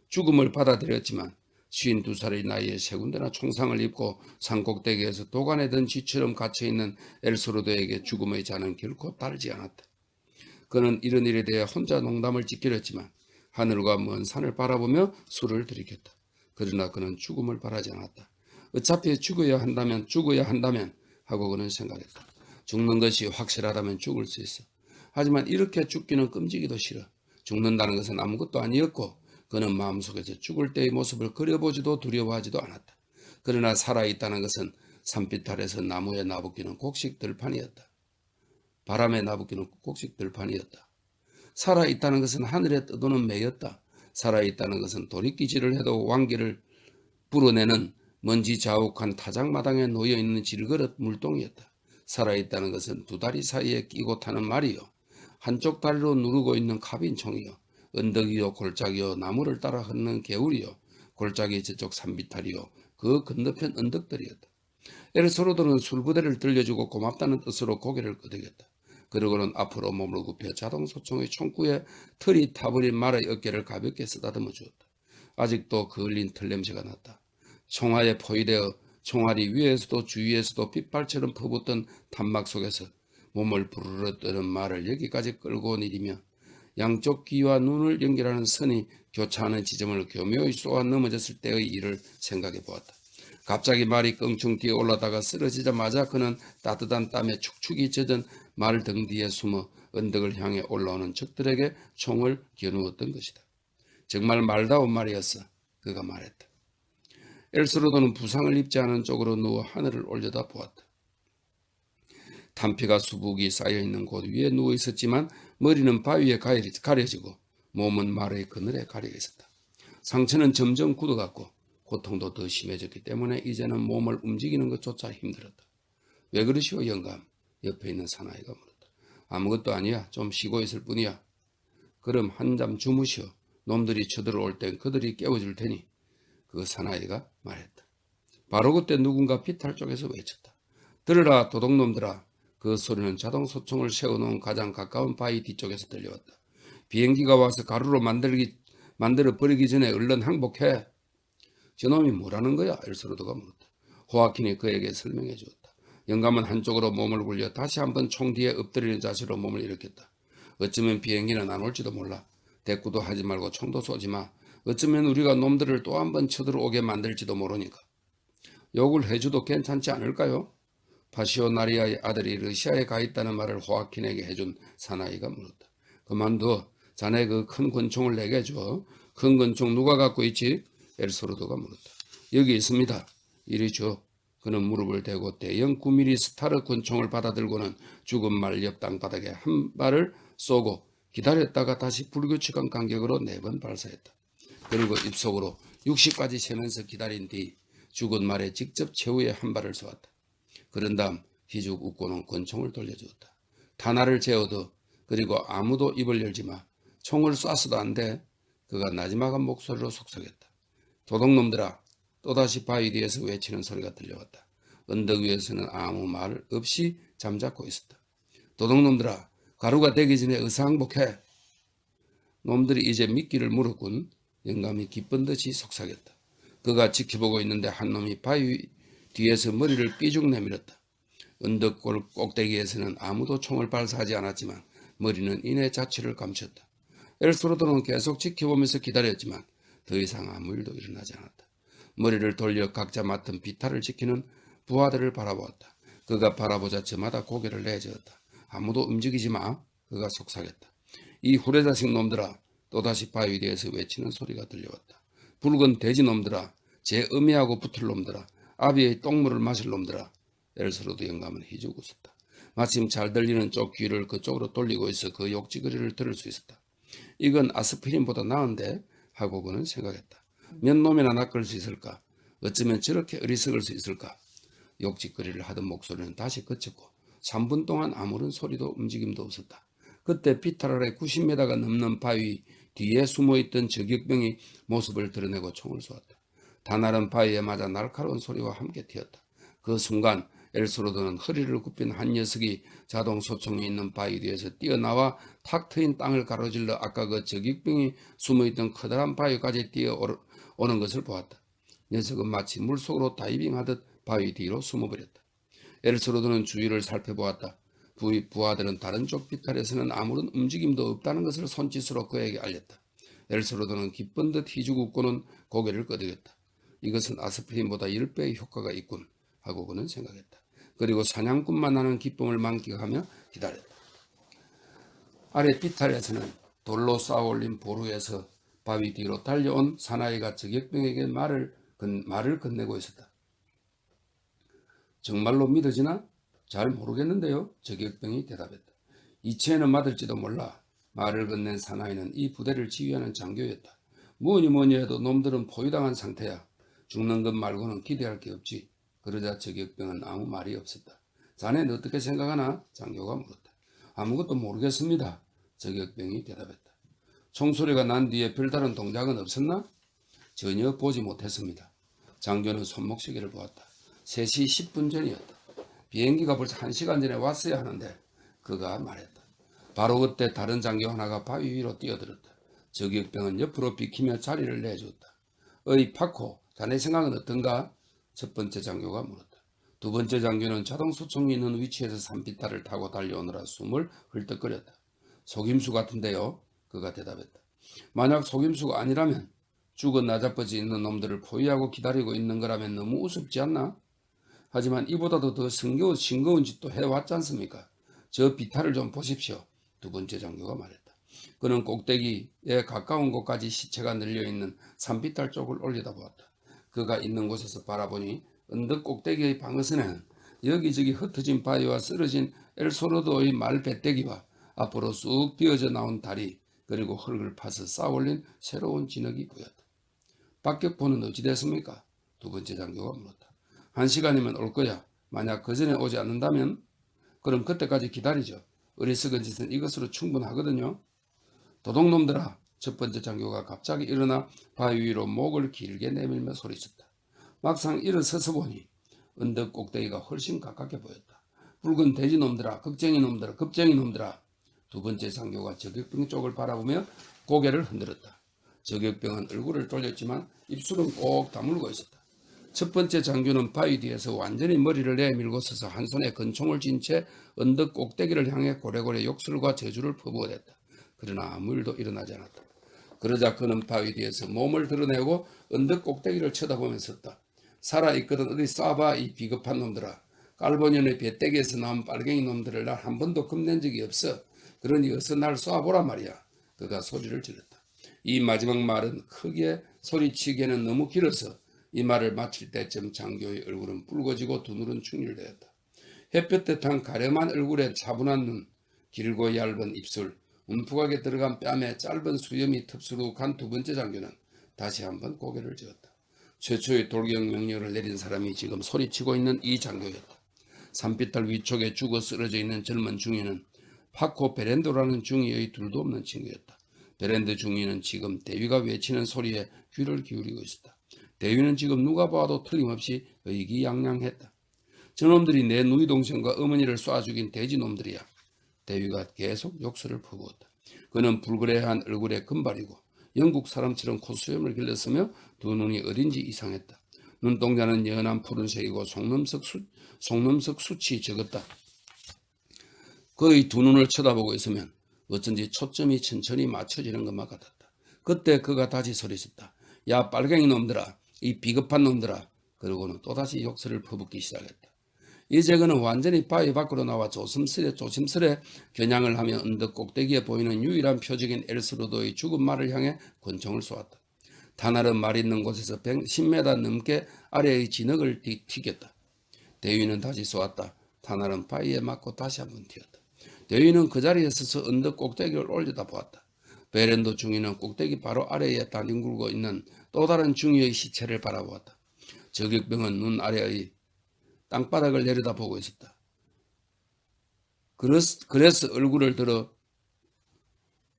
죽음을 받아들였지만 52살의 나이에 세 군데나 총상을 입고 산꼭대기에서 도가내던 쥐처럼 갇혀있는 엘소르도에게 죽음의 잔은 결코 따르지 않았다. 그는 이런 일에 대해 혼자 농담을 짓기렸지만 하늘과 먼 산을 바라보며 술을 들이켰다. 그러나 그는 죽음을 바라지 않았다. 어차피 죽어야 한다면 하고 그는 생각했다. 죽는 것이 확실하다면 죽을 수 있어. 하지만 이렇게 죽기는 끔찍이도 싫어. 죽는다는 것은 아무것도 아니었고 그는 마음속에서 죽을 때의 모습을 그려보지도 두려워하지도 않았다. 그러나 살아있다는 것은 산빛 아래서 나무에 나부끼는 곡식 들판이었다. 바람에 나부끼는 곡식 들판이었다. 살아있다는 것은 하늘에 떠도는 매였다. 살아있다는 것은 도리끼질을 해도 왕기를 불어내는 먼지 자욱한 타작마당에 놓여있는 질그릇 물동이었다. 살아있다는 것은 두 다리 사이에 끼고 타는 말이요. 한쪽 다리로 누르고 있는 카빈총이요. 언덕이요 골짜기요 나무를 따라 흐르는 개울이요. 골짜기 저쪽 산비탈이요. 그 건너편 언덕들이었다. 엘소르도는 술부대를 들려주고 고맙다는 뜻으로 고개를 끄덕였다. 그러고는 앞으로 몸을 굽혀 자동소총의 총구에 털이 타버린 말의 어깨를 가볍게 쓰다듬어 주었다. 아직도 그을린 털냄새가 났다. 총알에 포위되어 총알이 위에서도 주위에서도 빗발처럼 퍼붓던 탄막 속에서 몸을 부르르 떠는 말을 여기까지 끌고 내리며 양쪽 귀와 눈을 연결하는 선이 교차하는 지점을 교묘히 쏘아 넘어졌을 때의 일을 생각해 보았다. 갑자기 말이 껑충 뛰어 올라다가 쓰러지자마자 그는 따뜻한 땀에 축축이 젖은 말 등 뒤에 숨어 언덕을 향해 올라오는 적들에게 총을 겨누었던 것이다. 정말 말다운 말이었어. 그가 말했다. 엘소르도는 부상을 입지 않은 쪽으로 누워 하늘을 올려다 보았다. 탄피가 수북이 쌓여있는 곳 위에 누워 있었지만 머리는 바위에 가려지고 몸은 말의 그늘에 가려 있었다. 상처는 점점 굳어갔고 고통도 더 심해졌기 때문에 이제는 몸을 움직이는 것조차 힘들었다. 왜 그러시오 영감? 옆에 있는 사나이가 물었다. 아무것도 아니야. 좀 쉬고 있을 뿐이야. 그럼 한잠 주무시오. 놈들이 쳐들어올 땐 그들이 깨워줄 테니. 그 사나이가 말했다. 바로 그때 누군가 비탈 쪽에서 외쳤다. 들으라 도둑놈들아. 그 소리는 자동소총을 세워놓은 가장 가까운 바위 뒤쪽에서 들려왔다. 비행기가 와서 가루로 만들어 버리기 전에 얼른 항복해. 저놈이 뭐라는 거야? 엘스로드가 물었다. 호아킨이 그에게 설명해 주었다. 영감은 한쪽으로 몸을 굴려 다시 한번 총 뒤에 엎드리는 자세로 몸을 일으켰다. 어쩌면 비행기는 안 올지도 몰라. 대꾸도 하지 말고 총도 쏘지 마. 어쩌면 우리가 놈들을 또 한번 쳐들어오게 만들지도 모르니까. 욕을 해줘도 괜찮지 않을까요? 파시오나리아의 아들이 러시아에 가 있다는 말을 호아킨에게 해준 사나이가 물었다. 그만둬. 자네 그 큰 권총을 내게 줘. 큰 권총 누가 갖고 있지? 엘스로드가 물었다. 여기 있습니다. 이리 줘. 그는 무릎을 대고 대형 9mm 스타르 권총을 받아들고는 죽은 말 옆 땅바닥에 한 발을 쏘고 기다렸다가 다시 불규칙한 간격으로 4번 발사했다. 그리고 입속으로 60까지 세면서 기다린 뒤 죽은 말에 직접 최후의 한 발을 쏘았다. 그런 다음 희죽 웃고는 권총을 돌려주었다. 탄화를 재어둬. 그리고 아무도 입을 열지 마. 총을 쏴서도 안 돼. 그가 나지막한 목소리로 속삭였다. 도둑놈들아. 또다시 바위 뒤에서 외치는 소리가 들려왔다. 언덕 위에서는 아무 말 없이 잠자코 있었다. 도둑놈들아. 가루가 되기 전에 의사항복해. 놈들이 이제 미끼를 물었군. 영감이 기쁜 듯이 속삭였다. 그가 지켜보고 있는데 한 놈이 바위 뒤에서 머리를 삐죽 내밀었다. 언덕 꼭대기에서는 아무도 총을 발사하지 않았지만 머리는 이내 자취를 감췄다. 엘스로드는 계속 지켜보면서 기다렸지만 더 이상 아무 일도 일어나지 않았다. 머리를 돌려 각자 맡은 비탈을 지키는 부하들을 바라보았다. 그가 바라보자 저마다 고개를 내저었다. 아무도 움직이지 마. 그가 속삭였다. 이 후레자식 놈들아. 또다시 바위 뒤에서 외치는 소리가 들려왔다. 붉은 돼지 놈들아. 제 음해하고 붙을 놈들아. 아비의 똥물을 마실 놈들아. 엘스로드 영감은 희죽 웃었다. 마침 잘 들리는 쪽 귀를 그쪽으로 돌리고 있어 그 욕지거리를 들을 수 있었다. 이건 아스피린보다 나은데 하고 그는 생각했다. 몇 놈이나 낚을 수 있을까? 어쩌면 저렇게 어리석을 수 있을까? 욕짓거리를 하던 목소리는 다시 그쳤고 3분 동안 아무런 소리도 움직임도 없었다. 그때 비탈 아래 90m가 넘는 바위 뒤에 숨어있던 저격병이 모습을 드러내고 총을 쏘았다. 다나른 바위에 맞아 날카로운 소리와 함께 튀었다. 그 순간 엘스로드는 허리를 굽힌 한 녀석이 자동 소총이 있는 바위 뒤에서 뛰어나와 탁 트인 땅을 가로질러 아까 그 저격병이 숨어있던 커다란 바위까지 뛰어오는 것을 보았다. 녀석은 마치 물속으로 다이빙하듯 바위 뒤로 숨어버렸다. 엘스로드는 주위를 살펴보았다. 부하들은 다른 쪽 비탈에서는 아무런 움직임도 없다는 것을 손짓으로 그에게 알렸다. 엘스로드는 기쁜 듯 희죽 웃고는 고개를 끄덕였다. 이것은 아스피린보다 10배의 효과가 있군 하고 그는 생각했다. 그리고 사냥꾼만 하는 기쁨을 만끽하며 기다렸다. 아래 비탈에서는 돌로 쌓아올린 보루에서 바위 뒤로 달려온 사나이가 저격병에게 말을 건네고 있었다. 정말로 믿어지나? 잘 모르겠는데요. 저격병이 대답했다. 이체에는 맞을지도 몰라. 말을 건넨 사나이는 이 부대를 지휘하는 장교였다. 뭐니 해도 놈들은 포위당한 상태야. 죽는 것 말고는 기대할 게 없지. 그러자 저격병은 아무 말이 없었다. 자네는 어떻게 생각하나? 장교가 물었다. 아무것도 모르겠습니다. 저격병이 대답했다. 총소리가 난 뒤에 별다른 동작은 없었나? 전혀 보지 못했습니다. 장교는 손목시계를 보았다. 3시 10분 전이었다. 비행기가 벌써 1시간 전에 왔어야 하는데 그가 말했다. 바로 그때 다른 장교 하나가 바위 위로 뛰어들었다. 저격병은 옆으로 비키며 자리를 내줬다. 어이 파코, 자네 생각은 어떤가? 첫 번째 장교가 물었다. 두 번째 장교는 자동소총이 있는 위치에서 산비탈을 타고 달려오느라 숨을 헐떡거렸다. 속임수 같은데요? 그가 대답했다. 만약 속임수가 아니라면 죽은 나자버지 있는 놈들을 포위하고 기다리고 있는 거라면 너무 우습지 않나? 하지만 이보다도 더 싱거운 짓도 해왔지 않습니까? 저 비탈을 좀 보십시오. 두 번째 장교가 말했다. 그는 꼭대기에 가까운 곳까지 시체가 널려있는 산비탈 쪽을 올려다보았다. 그가 있는 곳에서 바라보니 언덕 꼭대기의 방어선에는 여기저기 흩어진 바위와 쓰러진 엘소르도의 말 배때기와 앞으로 쑥 비어져 나온 다리 그리고 흙을 파서 쌓아올린 새로운 진흙이 보였다. 박격포는 어찌 됐습니까? 두 번째 장교가 물었다. 1시간이면 올 거야. 만약 그 전에 오지 않는다면? 그럼 그때까지 기다리죠. 어리석은 짓은 이것으로 충분하거든요. 도둑놈들아. 첫 번째 장교가 갑자기 일어나 바위 위로 목을 길게 내밀며 소리쳤다. 막상 일어서서 보니 언덕 꼭대기가 훨씬 가깝게 보였다. 붉은 돼지놈들아, 겁쟁이놈들아. 두 번째 장교가 저격병 쪽을 바라보며 고개를 흔들었다. 저격병은 얼굴을 돌렸지만 입술은 꼭 다물고 있었다. 첫 번째 장교는 바위 뒤에서 완전히 머리를 내밀고 서서 한 손에 권총을 쥔 채 언덕 꼭대기를 향해 고래고래 욕설과 저주를 퍼부어댔다. 그러나 아무 일도 일어나지 않았다. 그러자 그는 바위 뒤에서 몸을 드러내고 언덕 꼭대기를 쳐다보며 섰다. 살아있거든 어디 쏴봐 이 비겁한 놈들아. 깔보년의 배때기에서 나온 빨갱이 놈들을 날 한 번도 겁낸 적이 없어. 그러니 어서 날 쏴보란 말이야. 그가 소리를 질렀다. 이 마지막 말은 크게 소리치기에는 너무 길어서 이 말을 마칠 때쯤 장교의 얼굴은 붉어지고 두 눈은 충혈되었다. 햇볕에 탄 가려만 얼굴에 차분한 눈, 길고 얇은 입술, 움푹하게 들어간 뺨에 짧은 수염이 텁수룩한 두 번째 장교는 다시 한번 고개를 저었다. 최초의 돌격 명령을 내린 사람이 지금 소리치고 있는 이 장교였다. 산비탈 위쪽에 죽어 쓰러져 있는 젊은 중위는 파코 베렌도라는 중위의 둘도 없는 친구였다. 베렌드 중위는 지금 대위가 외치는 소리에 귀를 기울이고 있었다. 대위는 지금 누가 봐도 틀림없이 의기양양했다. 저놈들이 내 누이 동생과 어머니를 쏴 죽인 돼지놈들이야. 대위가 계속 욕설을 퍼부었다. 그는 불그레한 얼굴에 금발이고 영국 사람처럼 콧수염을 길렀으며 두 눈이 어딘지 이상했다. 눈동자는 연한 푸른색이고 속눈썹 숱이 적었다. 그의 두 눈을 쳐다보고 있으면 어쩐지 초점이 천천히 맞춰지는 것만 같았다. 그때 그가 다시 소리쳤다. 야 빨갱이 놈들아, 이 비겁한 놈들아. 그러고는 또다시 욕설을 퍼붓기 시작했다. 이제 그는 완전히 바위 밖으로 나와 조심스레 겨냥을 하며 언덕 꼭대기에 보이는 유일한 표적인 엘스로도의 죽은 말을 향해 권총을 쏘았다. 다나른 말 있는 곳에서 10m 넘게 아래의 진흙을 튀겼다. 대위는 다시 쏘았다. 다나른 바위에 맞고 다시 한번 튀었다. 대위는 그 자리에 서서 언덕 꼭대기를 올려다 보았다. 베렌도 중위는 꼭대기 바로 아래에 다뒹굴고 있는 또 다른 중위의 시체를 바라보았다. 저격병은 눈 아래의 땅바닥을 내려다보고 있었다. 그래서 얼굴을 들어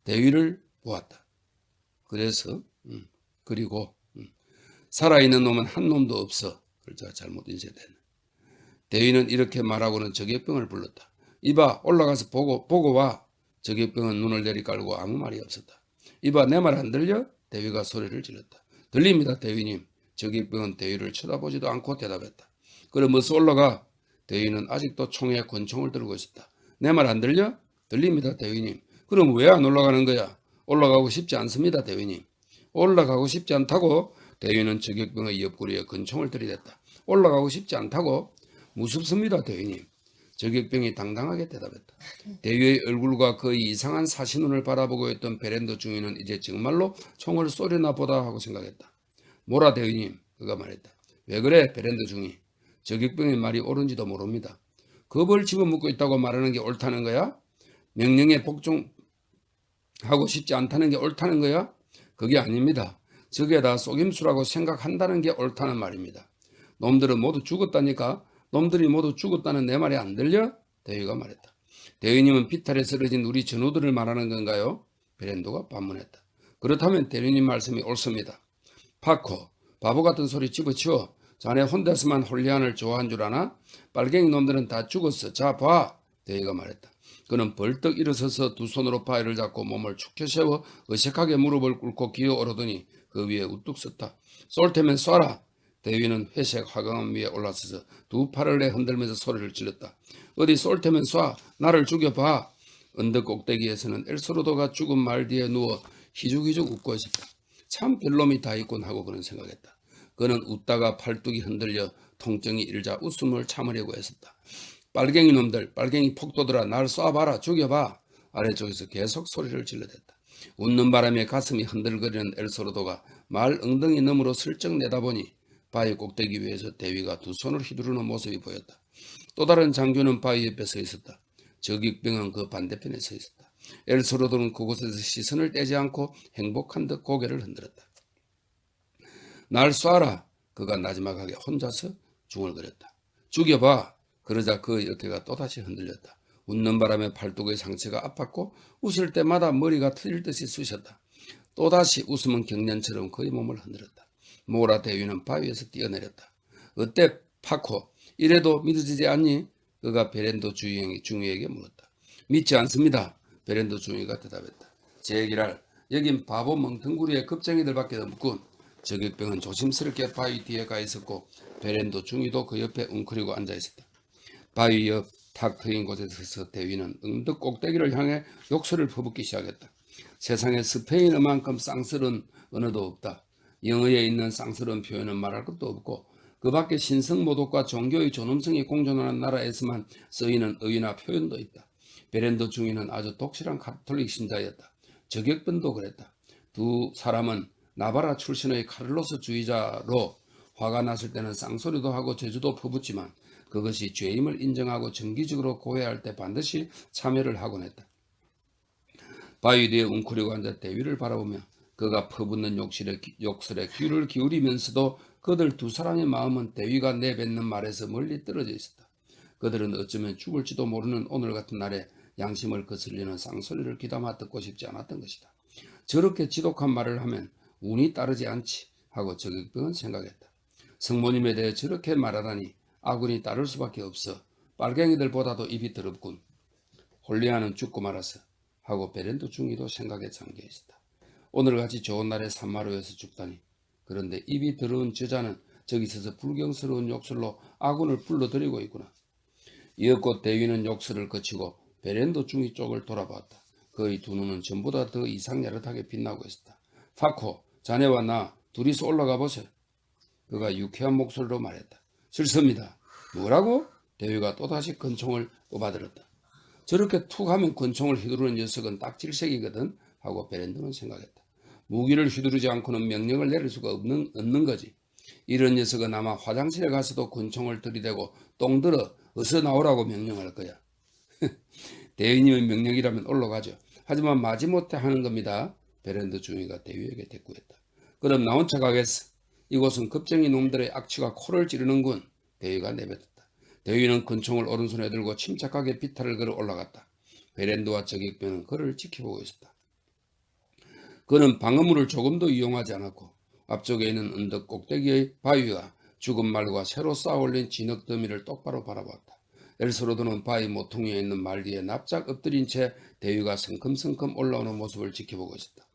대위를 보았다. 그리고 살아있는 놈은 한 놈도 없어. 글자가 잘못 인쇄됐네. 대위는 이렇게 말하고는 저격병을 불렀다. 이봐 올라가서 보고 와. 저격병은 눈을 내리깔고 아무 말이 없었다. 이봐 내 말 안 들려? 대위가 소리를 질렀다. 들립니다 대위님. 저격병은 대위를 쳐다보지도 않고 대답했다. 그럼 어서 올라가. 대위는 아직도 총에 권총을 들고 있었다. 내 말 안 들려? 들립니다 대위님. 그럼 왜 안 올라가는 거야? 올라가고 싶지 않습니다 대위님. 올라가고 싶지 않다고? 대위는 저격병의 옆구리에 권총을 들이댔다. 올라가고 싶지 않다고? 무섭습니다 대위님. 저격병이 당당하게 대답했다. 대위의 얼굴과 그의 이상한 사신눈을 바라보고 있던 베렌도 중위는 이제 정말로 총을 쏘려나 보다 하고 생각했다. 뭐라 대위님? 그가 말했다. 왜 그래 베렌도 중위? 저격병의 말이 옳은지도 모릅니다. 겁을 집어먹고 있다고 말하는 게 옳다는 거야? 명령에 복종하고 싶지 않다는 게 옳다는 거야? 그게 아닙니다. 저게 다 속임수라고 생각한다는 게 옳다는 말입니다. 놈들은 모두 죽었다니까? 놈들이 모두 죽었다는 내 말이 안 들려? 대위가 말했다. 대위님은 비탈에 쓰러진 우리 전우들을 말하는 건가요? 베렌도가 반문했다. 그렇다면 대위님 말씀이 옳습니다. 파코, 바보 같은 소리 집어치워. 자네 혼자서만 홀리안을 좋아한 줄 아나? 빨갱이 놈들은 다 죽었어. 자 봐. 대위가 말했다. 그는 벌떡 일어서서 두 손으로 바위를 잡고 몸을 축혀 세워 어색하게 무릎을 꿇고 기어 오르더니 그 위에 우뚝 섰다. 쏠 테면 쏴라. 대위는 회색 화강암 위에 올라서서 두 팔을 내 흔들면서 소리를 질렀다. 어디 쏠 테면 쏴. 나를 죽여봐. 언덕 꼭대기에서는 엘소르도가 죽은 말 뒤에 누워 희죽희죽 웃고 있었다. 참 별놈이 다 있군 하고 그는 생각했다. 그는 웃다가 팔뚝이 흔들려 통증이 일자 웃음을 참으려고 했었다. 빨갱이 놈들, 빨갱이 폭도들아 날 쏴봐라 죽여봐. 아래쪽에서 계속 소리를 질러댔다. 웃는 바람에 가슴이 흔들거리는 엘소르도가 말 엉덩이 너머로 슬쩍 내다보니 바위 꼭대기 위에서 대위가 두 손을 휘두르는 모습이 보였다. 또 다른 장교는 바위 옆에 서 있었다. 저격병은 그 반대편에 서 있었다. 엘스로드는 그곳에서 시선을 떼지 않고 행복한 듯 고개를 흔들었다. 날 쏴라. 그가 나지막하게 혼자서 중얼거렸다. 죽여봐. 그러자 그의 어깨가 또다시 흔들렸다. 웃는 바람에 팔뚝의 상체가 아팠고 웃을 때마다 머리가 터질 듯이 쑤셨다. 또다시 웃음은 경련처럼 그의 몸을 흔들었다. 모라 대위는 바위에서 뛰어내렸다. 어때 파코? 이래도 믿어지지 않니? 그가 베렌도 중위에게 물었다. 믿지 않습니다. 베렌도 중위가 대답했다. 제기랄 여긴 바보 멍텅구리의 겁쟁이들밖에 없군. 저격병은 조심스럽게 바위 뒤에 가 있었고 베렌도 중위도 그 옆에 웅크리고 앉아 있었다. 바위 옆 탁 트인 곳에 서서 대위는 응덕 꼭대기를 향해 욕설을 퍼붓기 시작했다. 세상에 스페인어만큼 쌍스러운 언어도 없다. 영어에 있는 쌍스러운 표현은 말할 것도 없고 그 밖에 신성모독과 종교의 존엄성이 공존하는 나라에서만 쓰이는 어휘나 표현도 있다. 베렌도 중위는 아주 독실한 가톨릭 신자였다. 저격병도 그랬다. 두 사람은 나바라 출신의 카를로스 주의자로 화가 났을 때는 쌍소리도 하고 저주도 퍼붓지만 그것이 죄임을 인정하고 정기적으로 고해할 때 반드시 참여를 하곤 했다. 바위 뒤에 웅크리고 앉아 대위를 바라보며 그가 퍼붓는 욕설에 귀를 기울이면서도 그들 두 사람의 마음은 대위가 내뱉는 말에서 멀리 떨어져 있었다. 그들은 어쩌면 죽을지도 모르는 오늘 같은 날에 양심을 거슬리는 쌍소리를 귀담아 듣고 싶지 않았던 것이다. 저렇게 지독한 말을 하면 운이 따르지 않지 하고 저격병은 생각했다. 성모님에 대해 저렇게 말하다니 아군이 따를 수밖에 없어. 빨갱이들보다도 입이 더럽군. 홀리아는 죽고 말았어 하고 베렌도 중위도 생각에 잠겨 있었다. 오늘같이 좋은 날에 산마루에서 죽다니. 그런데 입이 더러운 저자는 저기 서서 불경스러운 욕설로 아군을 불러들이고 있구나. 이윽고 대위는 욕설을 거치고 베렌도 중위 쪽을 돌아보았다. 그의 두 눈은 전보다 더 이상야릇하게 빛나고 있었다. 파코, 자네와 나 둘이서 올라가 보세요. 그가 유쾌한 목소리로 말했다. 싫습니다. 뭐라고? 대위가 또다시 권총을 뽑아들었다. 저렇게 툭 하면 권총을 휘두르는 녀석은 딱 질색이거든 하고 베렌도는 생각했다. 무기를 휘두르지 않고는 명령을 내릴 수가 없는 거지. 이런 녀석은 아마 화장실에 가서도 권총을 들이대고 똥 들어 어서 나오라고 명령할 거야. 대위님의 명령이라면 올라가죠. 하지만 마지못해 하는 겁니다. 베렌도 중위가 대위에게 대꾸했다. 그럼 나 혼자 가겠어. 이곳은 겁쟁이 놈들의 악취가 코를 찌르는군. 대위가 내뱉었다. 대위는 권총을 오른손에 들고 침착하게 비탈을 걸어 올라갔다. 베렌도와 저격병은 그를 지켜보고 있었다. 그는 방어물을 조금도 이용하지 않았고 앞쪽에 있는 언덕 꼭대기의 바위와 죽은 말과 새로 쌓아올린 진흙더미를 똑바로 바라보았다. 엘스로드는 바위 모퉁이에 있는 말 뒤에 납작 엎드린 채 대위가 성큼성큼 올라오는 모습을 지켜보고 있었다.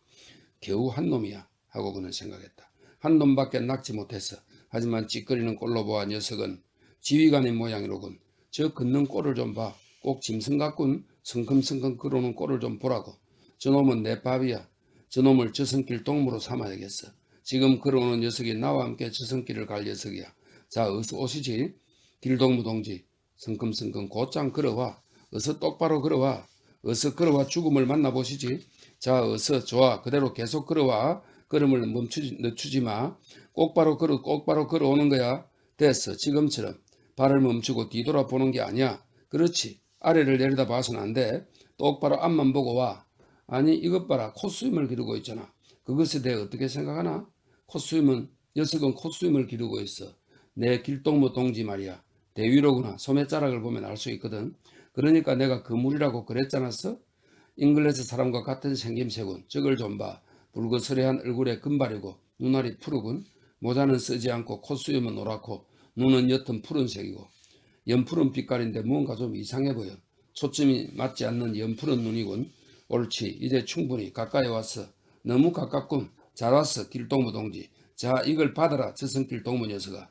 겨우 한 놈이야 하고 그는 생각했다. 한 놈밖에 낚지 못했어. 하지만 찌꺼리는 꼴로 보아 녀석은 지휘관의 모양이로군. 저 걷는 꼴을 좀 봐. 꼭 짐승 같군. 성큼성큼 걸어오는 꼴을 좀 보라고. 저놈은 내 밥이야. 저놈을 저승길 동무로 삼아야겠어. 지금 걸어오는 녀석이 나와 함께 저승길을 갈 녀석이야. 자, 어서 오시지. 길동무 동지. 성큼성큼 곧장 걸어와. 어서 똑바로 걸어와. 어서 걸어와 죽음을 만나보시지. 자, 어서 좋아. 그대로 계속 걸어와. 걸음을 늦추지 마. 똑바로 걸어오는 거야. 됐어. 지금처럼. 발을 멈추고 뒤돌아보는 게 아니야. 그렇지. 아래를 내려다 봐서는 안 돼. 똑바로 앞만 보고 와. 아니 이것 봐라. 콧수임을 기르고 있잖아. 그것에 대해 어떻게 생각하나? 녀석은 콧수임을 기르고 있어. 내 길동무 동지 말이야. 대위로구나. 소매자락을 보면 알 수 있거든. 그러니까 내가 그물이라고 그랬잖았어? 잉글랜드 사람과 같은 생김새군. 저걸 좀 봐. 붉어스레한 얼굴에 금발이고 눈알이 푸르군. 모자는 쓰지 않고 콧수염은 노랗고 눈은 옅은 푸른색이고 연푸른 빛깔인데 뭔가 좀 이상해 보여. 초점이 맞지 않는 연푸른 눈이군. 옳지. 이제 충분히 가까이 왔어. 너무 가깝군. 잘 왔어. 길동무 동지. 자, 이걸 받아라. 저승길 동무 녀석아.